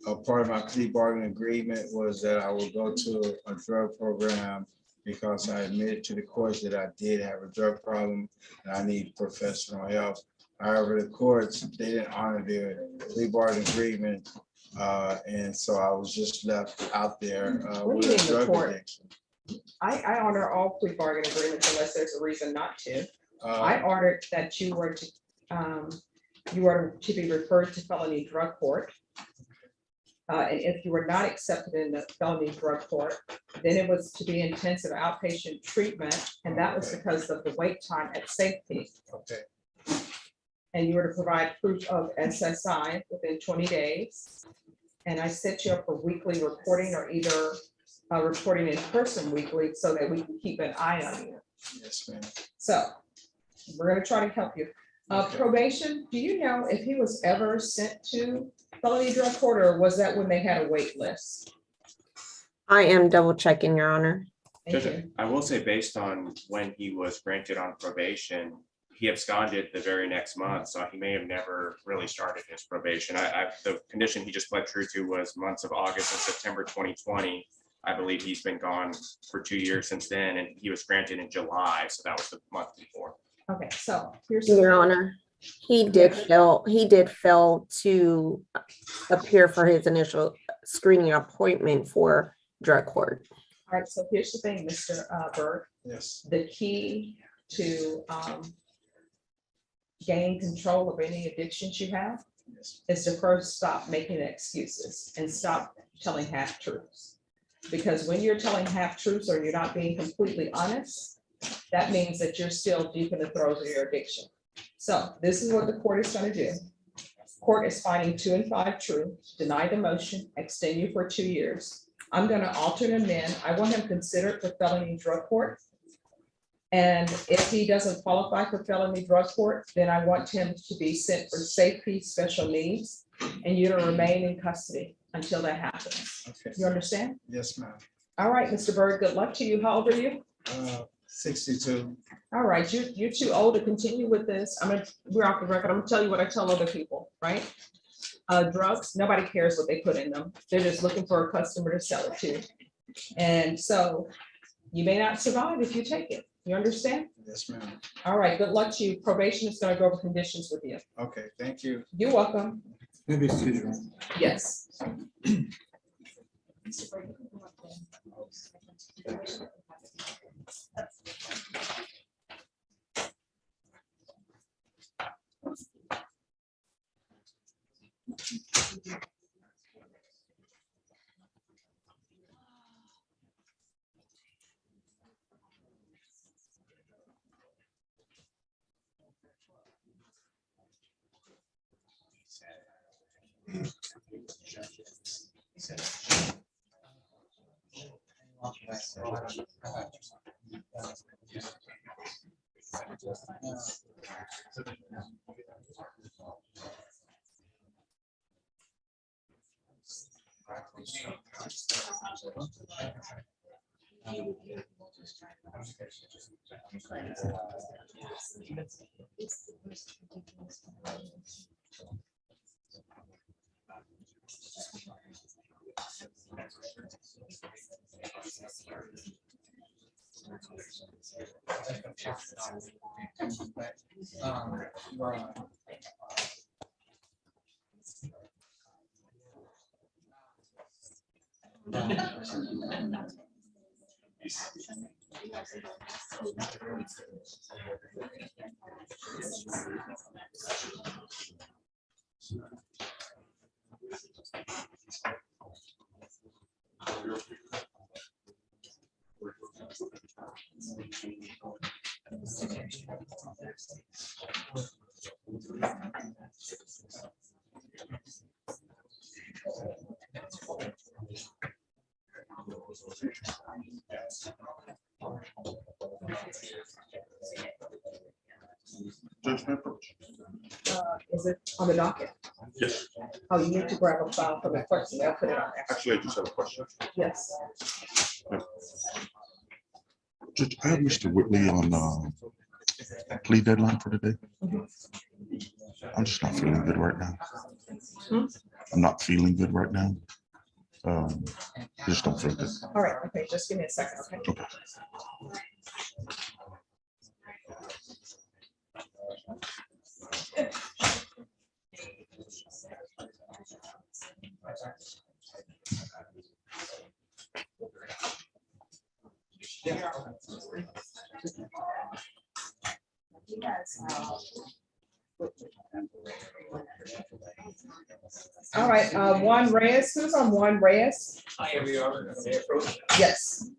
a part of my plea bargaining agreement was that I would go to a drug program because I admitted to the courts that I did have a drug problem and I need professional help. However, the courts, they didn't honor their plea bargaining agreement, and so I was just left out there What do with you a mean the drug court? addiction. I honor all plea bargaining agreements unless there's a reason not to. I ordered that you were to be referred to felony drug court. And if you were not accepted in the felony drug court, then it was to be intensive outpatient treatment, and that was because of the wait time at safety. Okay. And you were to provide proof of SSI within 20 days. And I set you up for weekly reporting, or either reporting in person weekly, so that we can keep an eye on you. Yes, ma'am. So we're gonna try to help you. Probation, do you know if he was ever sent to felony drug court, or was that when they had a wait list? I am double checking, Your Honor. Thank Judge, you. I will say, based on when he was granted on probation, he absconded the very next month, so he may have never really started his probation. The condition he just pled true to was months of August and September 2020. I believe he's been gone for 2 years since then, and he was granted in July, so that was the month before. Okay, so here's. Your Honor, he did fail to appear for his initial screening appointment for drug court. All right, so here's the thing, Mr. Byrd. Yes. The key to gain control of any addictions you have is to first stop making excuses and stop telling half truths. Because when you're telling half truths or you're not being completely honest, that means that you're still deep in the throes of your addiction. So this is what the court is going to do. Court is finding 2 and 5 true, deny the motion, extend you for 2 years. I'm going to alter and amend. I want him considered for felony drug court. And if he doesn't qualify for felony drug court, then I want him to be sent for safety special needs and you to remain in custody until that happens. Okay. You understand? Yes, ma'am. All right, Mr. Byrd, good luck to you. How old are you? 62. All right, you're too old to continue with this. We're off the record. I'm gonna tell you what I tell other people, right? Drugs, nobody cares what they put in them. They're just looking for a customer to sell it to. And so you may not survive if you take it. You understand? Yes, ma'am. All right, good luck to you. Probation is gonna go over conditions with you. Okay, thank you. You're welcome. Maybe excuse me. Yes. Is it on the docket? Yes. Oh, you need to grab a file from the clerk, so they'll put it on there. Actually, I just have a question. Yes. Judge, I have Mr. Whitley on plea deadline for today. I'm just not feeling good right now. I'm not feeling good right now. I just don't feel good. All right, okay, just give me a second, okay? All right, Juan Reyes, who's on Juan Reyes? Hi, everyone. Yes.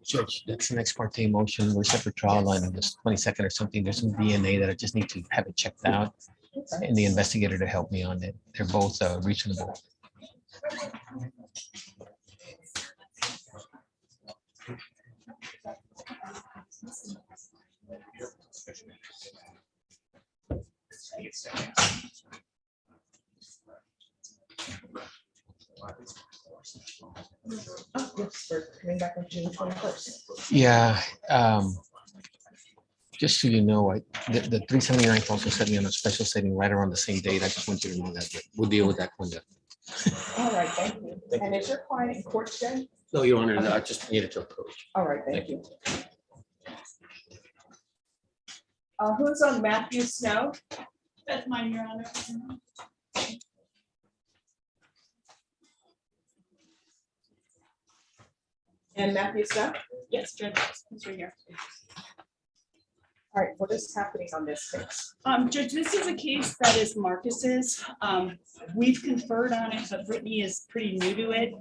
Judge, that's an ex parte motion. We're set for trial line on this 22nd or something. There's some DNA that I just need to have it checked out and the investigator to help me on it. They're both reasonable. Oh, yes, we're coming back on June 21st. Yeah. Just so you know, the 379 also set me on a special setting right around the same date. I just want you to know that, but we'll deal with that one day. All right, thank you. And is your client in court today? No, Your Honor, I just needed to approach. All right, thank you. Who's on Matthew Snow? That's mine, Your Honor. And Matthew Snow? Yes, Judge, it's right here. All right, what is happening on this case? Judge, this is a case that is Marcus's. We've conferred on it, but Brittany is pretty new to it.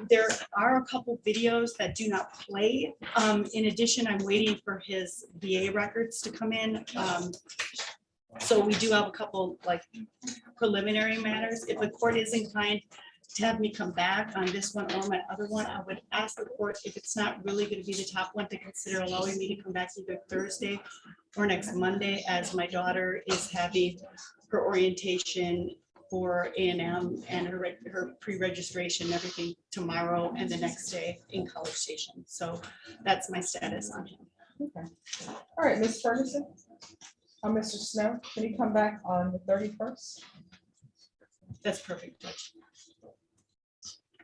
There are a couple videos that do not play. In addition, I'm waiting for his VA records to come in. So we do have a couple like preliminary matters. If the court is inclined to have me come back on this one or my other one, I would ask the court, if it's not really going to be the top one, to consider allowing me to come back either Thursday or next Monday, as my daughter is having her orientation for A&M and her pre-registration, everything tomorrow and the next day in College Station. So that's my status on him. Okay. All right, Ms. Ferguson. Mr. Snow, can you come back on the 31st? That's perfect, Judge.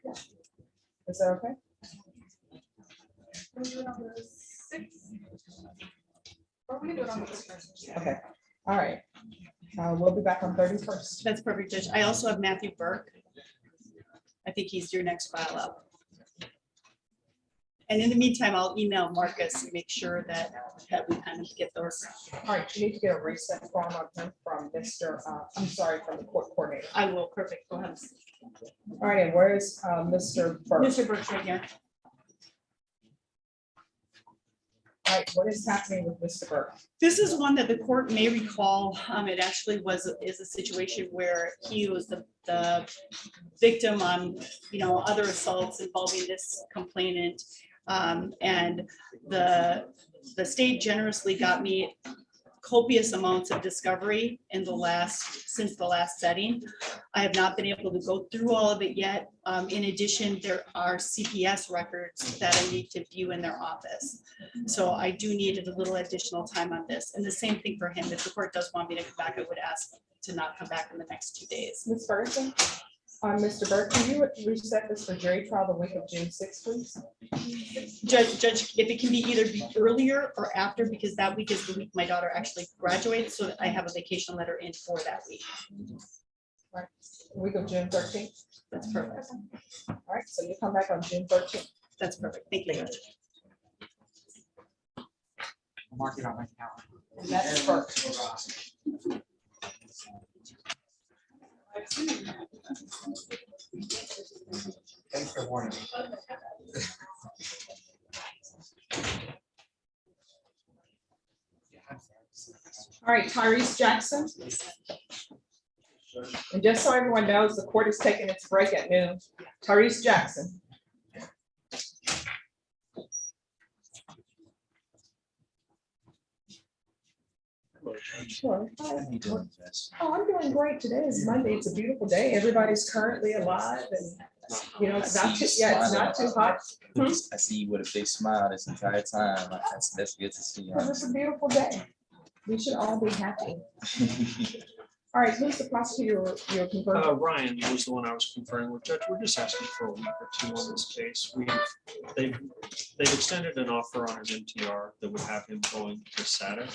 Yeah. Is that okay? Okay, all right. We'll be back on 31st. That's perfect, Judge. I also have Matthew Burke. I think he's your next file up. And in the meantime, I'll email Marcus and make sure that we kind of get those. All right, you need to get a recent form of him from Mr. I'm sorry, from the court coordinator. I will, perfect, go ahead. All right, and where's Mr. Burke? Mr. Burke's right here. All right, what is happening with Mr. Burke? This is one that the court may recall. It actually is a situation where he was the victim on, other assaults involving this complainant. And the state generously got me copious amounts of discovery since the last setting. I have not been able to go through all of it yet. In addition, there are CPS records that I need to view in their office. So I do need a little additional time on this. And the same thing for him. If the court does want me to come back, I would ask to not come back in the next 2 days. Ms. Ferguson? Mr. Burke, can you reset this for jury trial the week of June 6th, please? Judge, if it can be either earlier or after, because that week is the week my daughter actually graduates, so that I have a vacation letter in for that week. Right, week of June 13th. That's perfect. All right, so you come back on June 13th. That's perfect. Thank you. Mark it on my calendar. And that's first. Thanks for warning me. All right, Tyrese Jackson. And just so everyone knows, the court is taking its break at noon. Tyrese Jackson. Sure. Oh, I'm doing great. Today is Monday. It's a beautiful day. Everybody's currently alive and, you know, it's not too, yeah, it's not too hot. I see you with a big smile this entire time. That's good to see. Well, it's a beautiful day. We should all be happy. All right, who's the prosecutor you're conferring? Ryan was the one I was conferring with. Judge, we're just asking for a week or two on this case. They've extended an offer on an MTR that would have him going to SATA.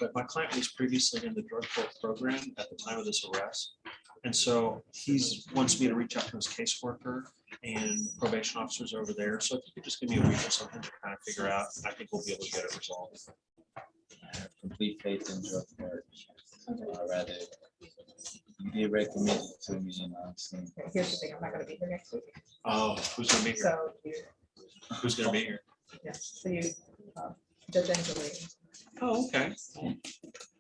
But my client was previously in the drug court program at the time of this arrest. And so wants me to reach out to his caseworker and probation officers over there. So if you could just give me a week or something to kind of figure out, I think we'll be able to get it resolved. I have complete faith in drug court. Rather, you did recommend it to me, and honestly. Here's the thing, I'm not gonna be here next week. Oh, who's gonna be here? So you, Who's gonna be here? yes, so you, Judge Angelini. Oh, okay.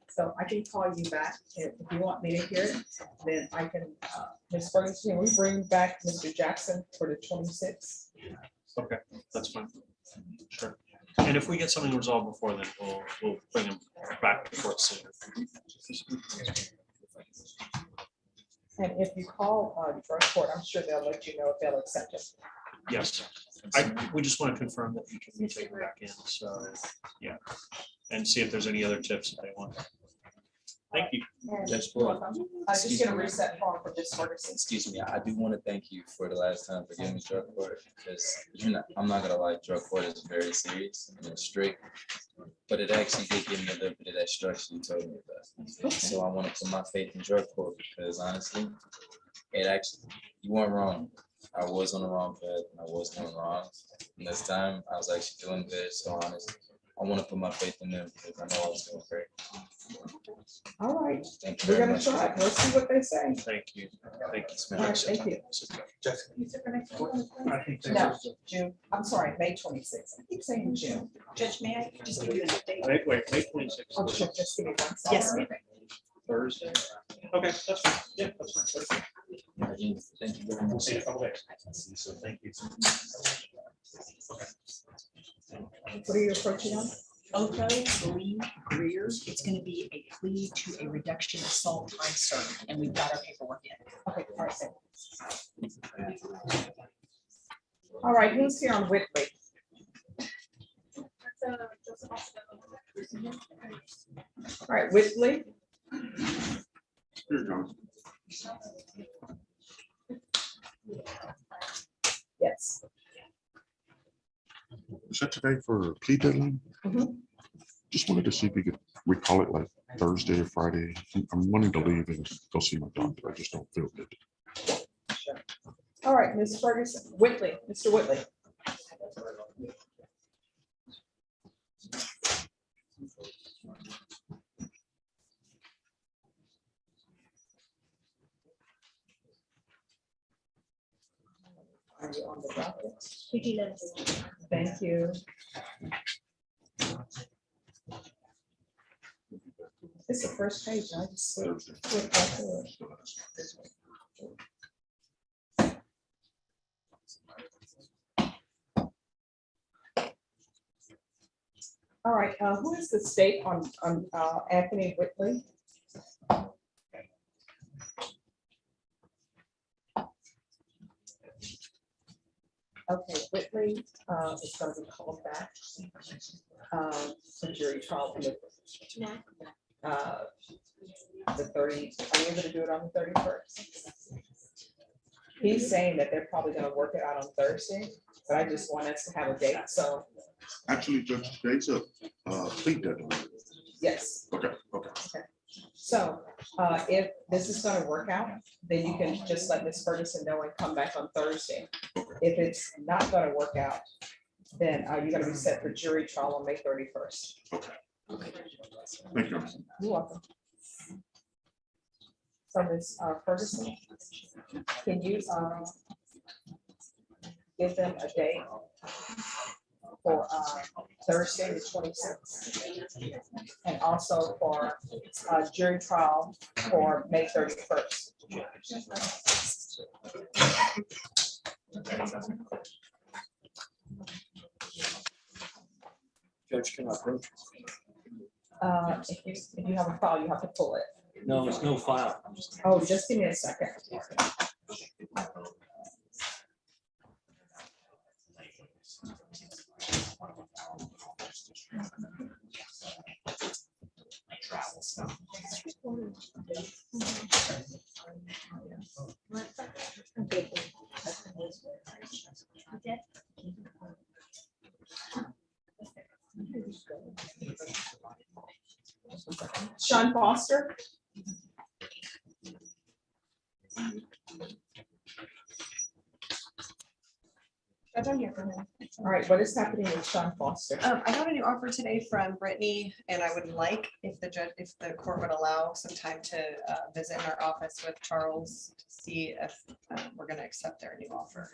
So I can call you back if you want me to hear it, then I can, Ms. Ferguson, can we bring back Mr. Jackson for the 26th? Okay, that's fine. Sure. And if we get something resolved before then, we'll bring him back to court sooner. And if you call the drug court, I'm sure they'll let you know if they'll accept it. Yes, we just want to confirm that we can take him back in, so, yeah. And see if there's any other tips that they want. Thank you. Judge I'm Floyd. just gonna reset form for this Ferguson. Excuse me, I do want to thank you for the last time for giving me drug court, because I'm not gonna lie, drug court is very serious and it's strict. But it actually did give me a little bit of that structure you told me about. So I want to put my faith in drug court because honestly, you weren't wrong. I was on the wrong path and I was doing wrong. And this time I was actually doing good. So honestly, I want to put my faith in them because I know I was doing great. All right, Thank you we're very gonna much. try. Let's see what they say. Thank you. Thank you. All right, thank you. No, June, I'm sorry, May 26th. I keep saying June. Judge, may I just give you an update? May 26th. Oh, sure, just give me 1 second. Yes, ma'am. Thursday. Okay, that's fine. Yeah, that's fine. Thank you very much. We'll see you in a couple days. So thank you. What are you approaching on? Otho Lee Greer, it's gonna be a plea to a reduction assault time served, and we've got our paperwork in. Okay, all right. Thanks. All right, who's here on Whitley? All right, Whitley. Yes. Is that today for plea deadline? Mhm. Just wanted to see if we could recall it like Thursday or Friday. I'm wanting to leave and go see my doctor. I just don't feel good. All right, Ms. Ferguson, Whitley, Mr. Whitley. Are you on the docket? Thank you. It's the first page. I just flipped right through it. All right, who is the state on Anthony Whitley? Okay, Whitley is going to be called back to jury trial on the 30. Are you able to do it on the 31st? He's saying that they're probably going to work it out on Thursday, but I just want us to have a date. So Actually, Judge, today's a plea deadline. yes. Okay, okay. Okay. So if this is gonna work out, then you can just let Ms. Ferguson know and come back on Thursday. If it's not gonna work out, then you're gonna be set for jury trial on May 31st. Thank you. You're welcome. So Ms. Ferguson, can you give them a date for Thursday, the 26th? And also for jury trial for May 31st. Judge cannot approach. If you have a file, you have to pull it. No, there's no file. Oh, just give me a second. Sean Foster. I don't hear from him. All right, what is happening with Sean Foster? I got a new offer today from Brittany, and I would like, if the court would allow some time to visit in our office with Charles to see if we're gonna accept their new offer.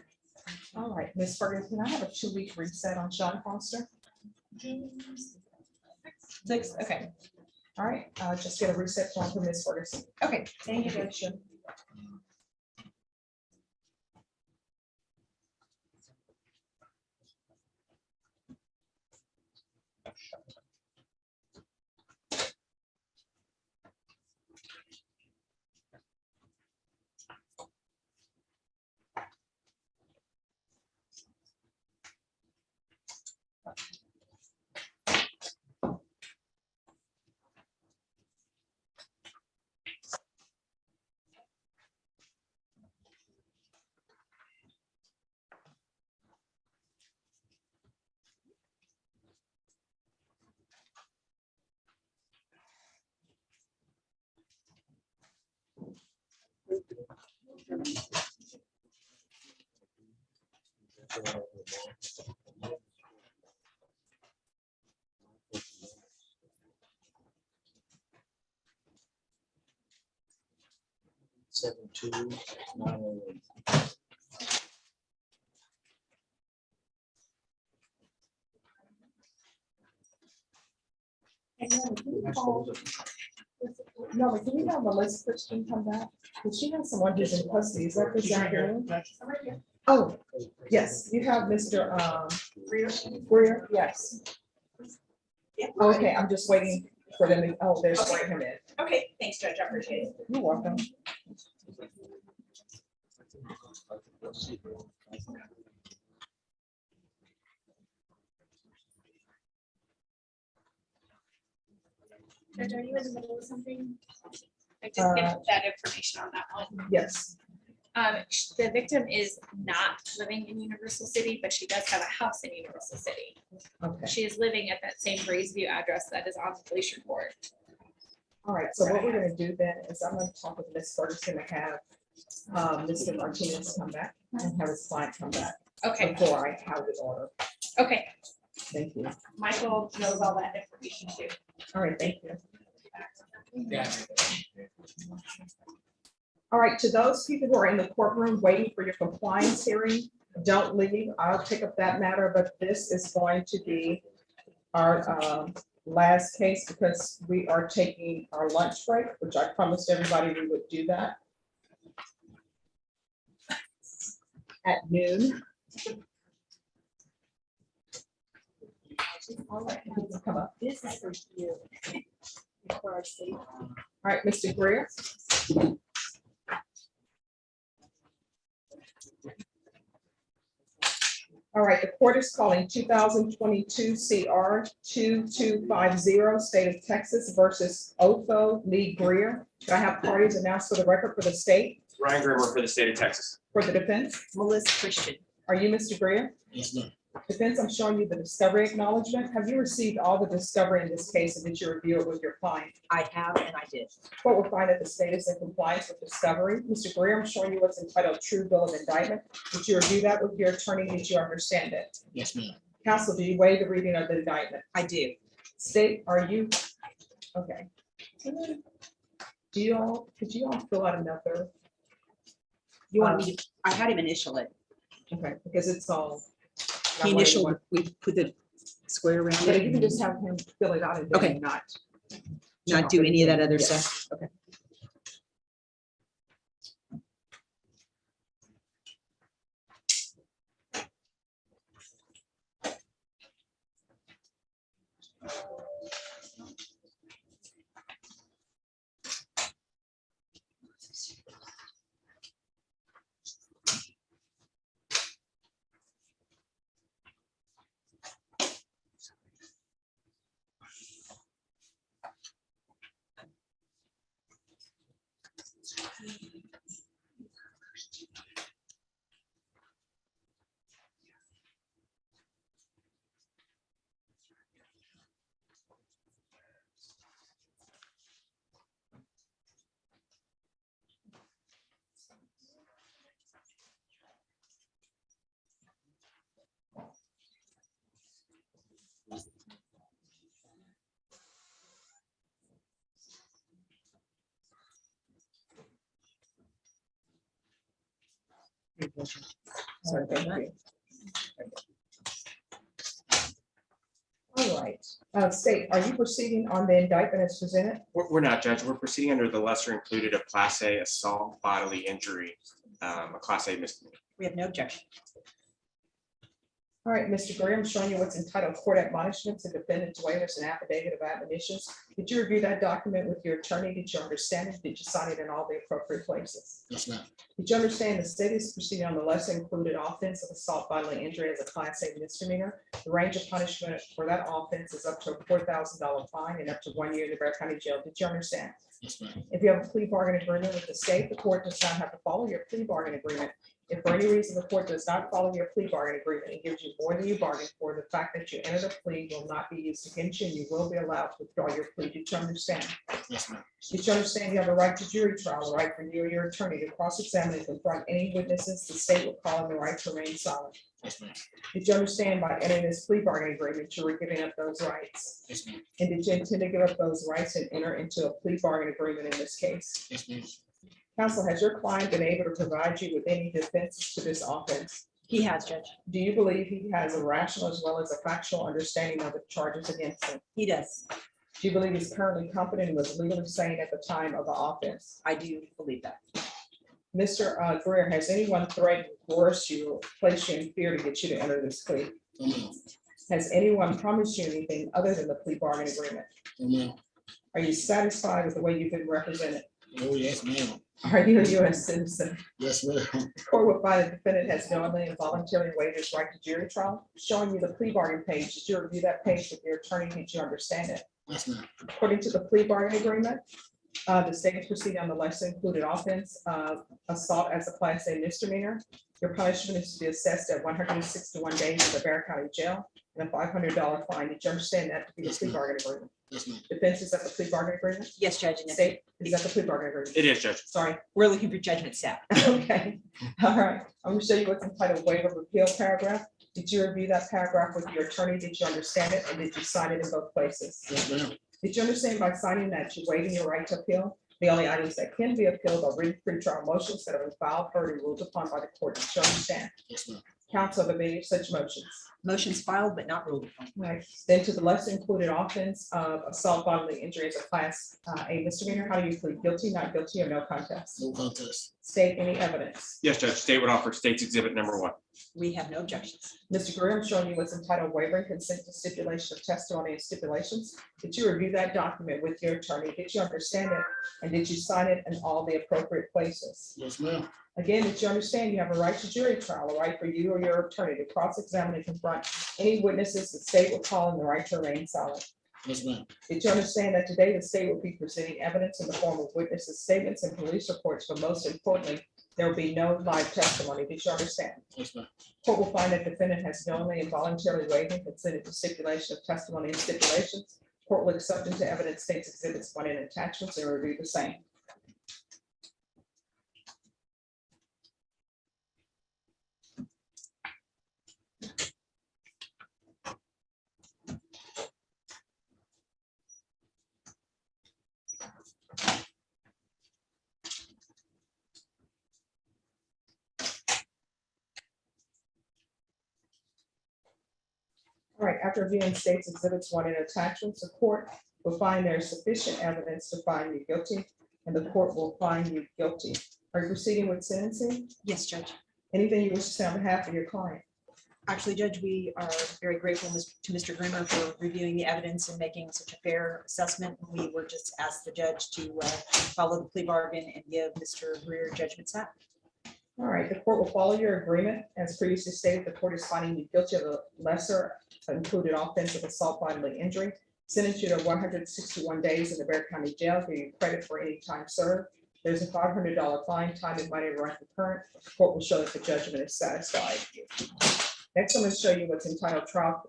All right, Ms. Ferguson, can I have a 2-week reset on Sean Foster? 6, okay. All right, just get a reset form for Ms. Ferguson. Okay, thank you, Judge. Seven, 2, 9, 8. No, but can you have Melissa Christian come back? Because she has someone who's in custody. Is that the here? Oh, yes, you have Mr. Greer, yes. Okay, I'm just waiting for them. Oh, they're swearing him in. Okay, thanks, Judge. I appreciate it. You're welcome. Judge, are you in the middle of something? I just get that information on that one. Yes. The victim is not living in Universal City, but she does have a house in Universal City. Okay. She is living at that same Graysview address that is on the police report. All right, so what we're gonna do then is I'm gonna talk with Ms. Ferguson to have Mr. Martinez come back and have his client come back. Okay. Before I have the order. Okay, Thank you. Michael knows all that information too. All right, thank you. All right, to those people who are in the courtroom waiting for your compliance hearing, don't leave. I'll pick up that matter, but this is going to be our last case because we are taking our lunch break, which I promised everybody we would do that at noon. All right, come up. This is for you. All right, Mr. Greer. All right, the court is calling 2022 CR 2250, State of Texas versus Otho Lee Greer. Can I have parties announced for the record for the state? Ryan Gerber for the state of Texas. For the defense? Melissa Christian. Are you Mr. Greer? Yes, ma'am. Defense, I'm showing you the discovery acknowledgement. Have you received all the discovery in this case, and did you review it with your client? I have and I did. Court will find that the state is in compliance with discovery. Mr. Greer, I'm showing you what's entitled true bill of indictment. Did you review that with your attorney? Did you understand it? Yes, ma'am. Counsel, do you waive the reading of the indictment? I do. State, are you? Okay. Do you all, could you all fill out another? You want me to, I had him initial it. Okay, because it's all. He initialed, we put the square around But you can it. just have him fill it out and Okay. then not. Not do any of that other Yes. stuff. Okay. Sorry, thank you. All right, State, are you proceeding on the indictment as presented? We're not, Judge. We're proceeding under the lesser included of Class A assault bodily injury, a Class A misdemeanor. We have no objection. All right, Mr. Graham, showing you what's entitled court admonishments and defendant's waivers and affidavit of admonitions. Did you review that document with your attorney? Did you understand it? Did you sign it in all the appropriate places? Yes, ma'am. Did you understand the state is proceeding on the lesser included offense of assault bodily injury as a Class A misdemeanor? The range of punishment for that offense is up to a $4,000 fine and up to 1 year in the Bexar County Jail. Did you understand? Yes, ma'am. If you have a plea bargain agreement with the state, the court does not have to follow your plea bargain agreement. If for any reason the court does not follow your plea bargain agreement and gives you more than you bargained for, the fact that you entered a plea will not be used against you, and you will be allowed to withdraw your plea. Did you understand? Yes, ma'am. Did you understand you have a right to jury trial, a right for you or your attorney to cross-examine and confront any witnesses the state will call on the right to remain silent? Yes, ma'am. Did you understand by entering this plea bargain agreement, you were giving up those rights? Yes, ma'am. And did you intend to give up those rights and enter into a plea bargain agreement in this case? Yes, ma'am. Counsel, has your client been able to provide you with any defenses to this offense? He has, Judge. Do you believe he has a rational as well as a factual understanding of the charges against him? He does. Do you believe he's currently competent and was legally sane at the time of the offense? I do believe that. Mr. Greer, has anyone threatened, coerced you, or placed you in fear to get you to enter this plea? Has anyone promised you anything other than the plea bargain agreement? Are you satisfied with the way you've been represented? Oh, yes, ma'am. Are you a U.S. citizen? Yes, ma'am. The court will find the defendant has knowingly and voluntarily waived his right to jury trial, showing you the plea bargain page. Did you review that page with your attorney? Did you understand it? Yes, ma'am. According to the plea bargain agreement, the state is proceeding on the lesser included offense of assault as a Class A misdemeanor. Your punishment is to be assessed at 161 days in the Bexar County Jail and a $500 fine. Did you understand that to be the plea bargain agreement? Yes, ma'am. Defense, is that the plea bargain agreement? Yes, Judge. and State, is that the plea bargain agreement? It is, Judge. Sorry. We're looking for judgment staff. Okay, all right. I'm gonna show you what's entitled waiver of appeal paragraph. Did you review that paragraph with your attorney? Did you understand it? And did you sign it in both places? Yes, ma'am. Did you understand by signing that you're waiving your right to appeal? The only items that can be appealed are written pretrial motions that have been filed, heard, and ruled upon by the court. Did you understand? Yes, ma'am. Counsel, have any such motions? Motion's filed but not ruled upon. Right. Then to the lesser included offense of assault bodily injury as a Class A misdemeanor, how do you plead? Guilty, not guilty, or no contest? No contest. State any evidence. Yes, Judge. State would offer State's Exhibit number 1. We have no objections. Mr. Greer, I'm showing you what's entitled waiver and consent to stipulation of testimony and stipulations. Did you review that document with your attorney? Did you understand it? And did you sign it in all the appropriate places? Yes, ma'am. Again, did you understand you have a right to jury trial, a right for you or your attorney to cross-examine and confront any witnesses the state will call and the right to remain silent? Yes, ma'am. Did you understand that today the state will be presenting evidence in the form of witnesses' statements and police reports, but most importantly, There will be no live testimony. Did you understand? Yes, ma'am. Court will find that defendant has knowingly and voluntarily waived and consented to stipulation of testimony and stipulations. Court will accept into evidence states exhibits 1 and attachments and review the same. All right, after reviewing states exhibits 1 and attachments, the court will find there is sufficient evidence to find you guilty, and the court will find you guilty. Are you proceeding with sentencing? Yes, Judge. Anything you wish to say on behalf of your client? Actually, Judge, we are very grateful to Mr. Grimmer for reviewing the evidence and making such a fair assessment. We were just asked the judge to follow the plea bargain and give Mr. Greer judgment sat. All right, the court will follow your agreement. As previously stated, the court is finding you guilty of a lesser included offense of assault bodily injury. Sentence you to 161 days in the Bexar County Jail, give you credit for any time served. There's a $500 fine, time and money run concurrent. The court will show that the judgment is satisfied. Next, I'm going to show you what's entitled trial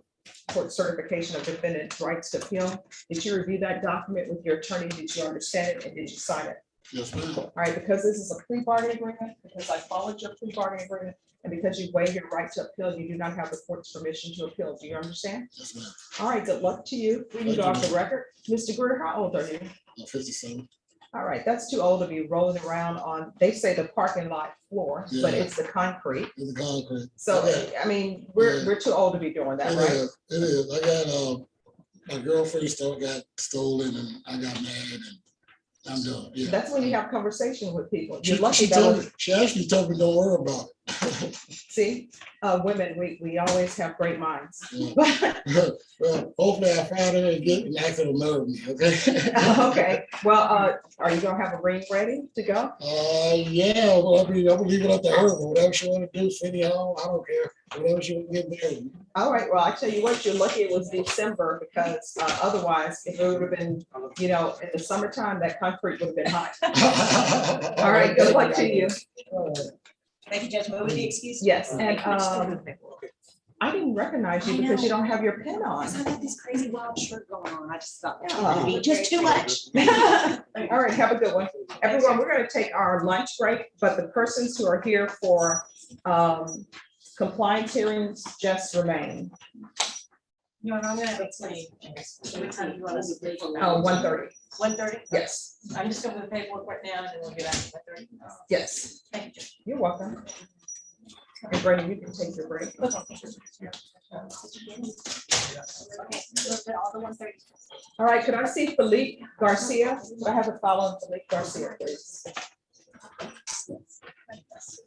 court certification of defendant's rights to appeal. Did you review that document with your attorney? Did you understand it and did you sign it? Yes, ma'am. All right, because this is a plea bargaining agreement, because I followed your plea bargaining agreement, and because you waived your right to appeal, you do not have the court's permission to appeal. Do you understand? Yes, ma'am. All right, good luck to you. We can go off the record. Mr. Greer, how old are you? 57. All right, that's too old to be rolling around on, they say the parking lot floor, but Yeah. it's the concrete. It's the concrete. So, Yeah. I mean, we're Yeah. we're too old to be doing that, It right? is. It is. I got my girlfriend's stuff got stolen, and I got mad, and I'm done. Yeah. That's when you have conversation with people. You're She, lucky she that told was- me. She actually told me, "Don't worry about it." See, women, we always have great minds. Well, hopefully I find her and get and ask her to marry me. Okay. Okay, well, are you gonna have a ring ready to go? Yeah. Well, I mean, I'm gonna leave it up to her. Whatever she want to do, City Hall, I don't care. Whatever she want to get married. All right, well, I tell you what, you're lucky it was December because otherwise, if it would have been, you know, in the summertime, that concrete would have been hot. All right, good luck to you. Thank you, Judge. Move with the excuse. Yes, and I didn't recognize you because you don't have your pin on. I got this crazy wild shirt going on. I just thought that Yeah. would be just too much. All right, have a good one. Everyone, we're gonna take our lunch break, but the persons who are here for compliance hearings just remain. No, I'm gonna explain. What time do you want us to leave? 1:30. 1:30? Yes, I'm just gonna do the paperwork right now and then we'll get back to 1:30. yes. Thank you, Judge. You're welcome. And Brandon, you can take your break. Okay, so we'll put all the 130. All right, could I see Philippe Garcia? Could I have a follow on Philippe Garcia, please?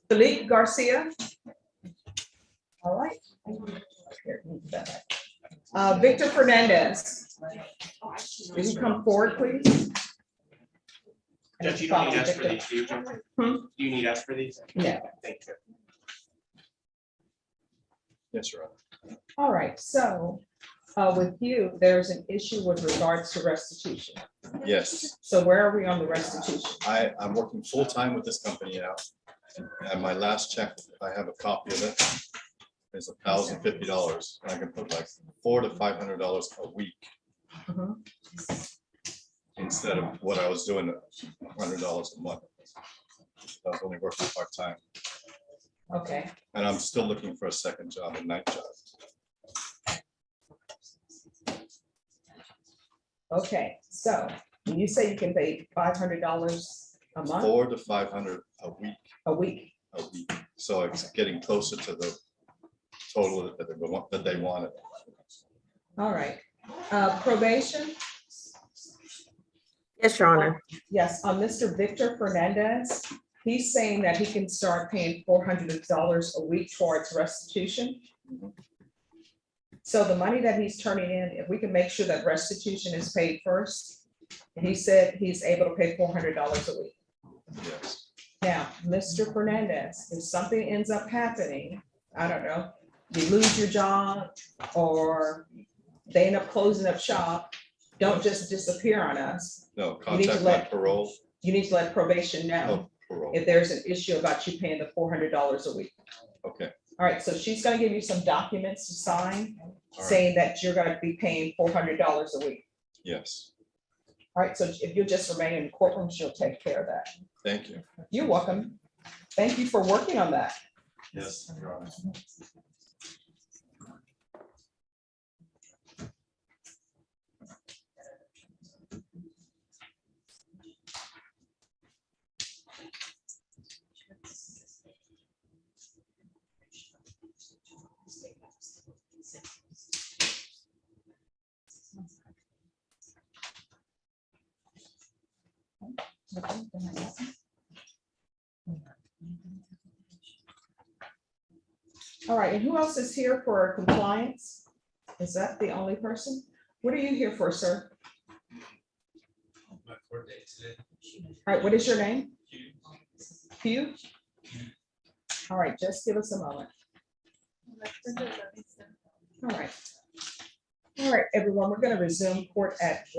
Philippe Garcia? All right. Here, move that back. Victor Fernandez. Will you come forward, please? Judge, you don't need us for Victor. these, do you? Hmm? Do you need us for these? No. Thank you. Yes, sir. All right, so with you, there's an issue with regards to restitution. Yes, So where are we on the restitution? I'm working full-time with this company now. And my last check, I have a copy of it. It's $1,050. I can put like $400 to $500 a week Mhm. instead of what I was doing, $100 a month. I was only working part-time, Okay, and I'm still looking for a second job, a night job. okay, so when you say you can pay $500 a month, $400 to $500 a week. a week, A week. So it's getting closer to the total that they wanted. all right. Probation? Yes, Your Honor. Yes, on Mr. Victor Fernandez, he's saying that he can start paying $400 a week towards restitution. So the money that he's turning in, if we can make sure that restitution is paid first, and he said he's able to pay $400 a week. Yes. Now, Mr. Fernandez, if something ends up happening, I don't know, you lose your job or they end up closing up shop, don't just disappear on us. No, You need to contact my let- parole. You need to let probation know. Parole. if there's an issue about you paying the $400 a week. Okay, All right, so she's gonna give you some documents to sign all right, saying that you're gonna be paying $400 a week. yes, All right, so if you'll just remain in the courtroom, she'll take care of that. thank you. You're welcome. Thank you for working on that. Yes, Your Honor. All right, and who else is here for compliance? Is that the only person? What are you here for, sir? All right, what is your name? Hugh? All right, just give us a moment. All right. All right, everyone, we're going to resume court at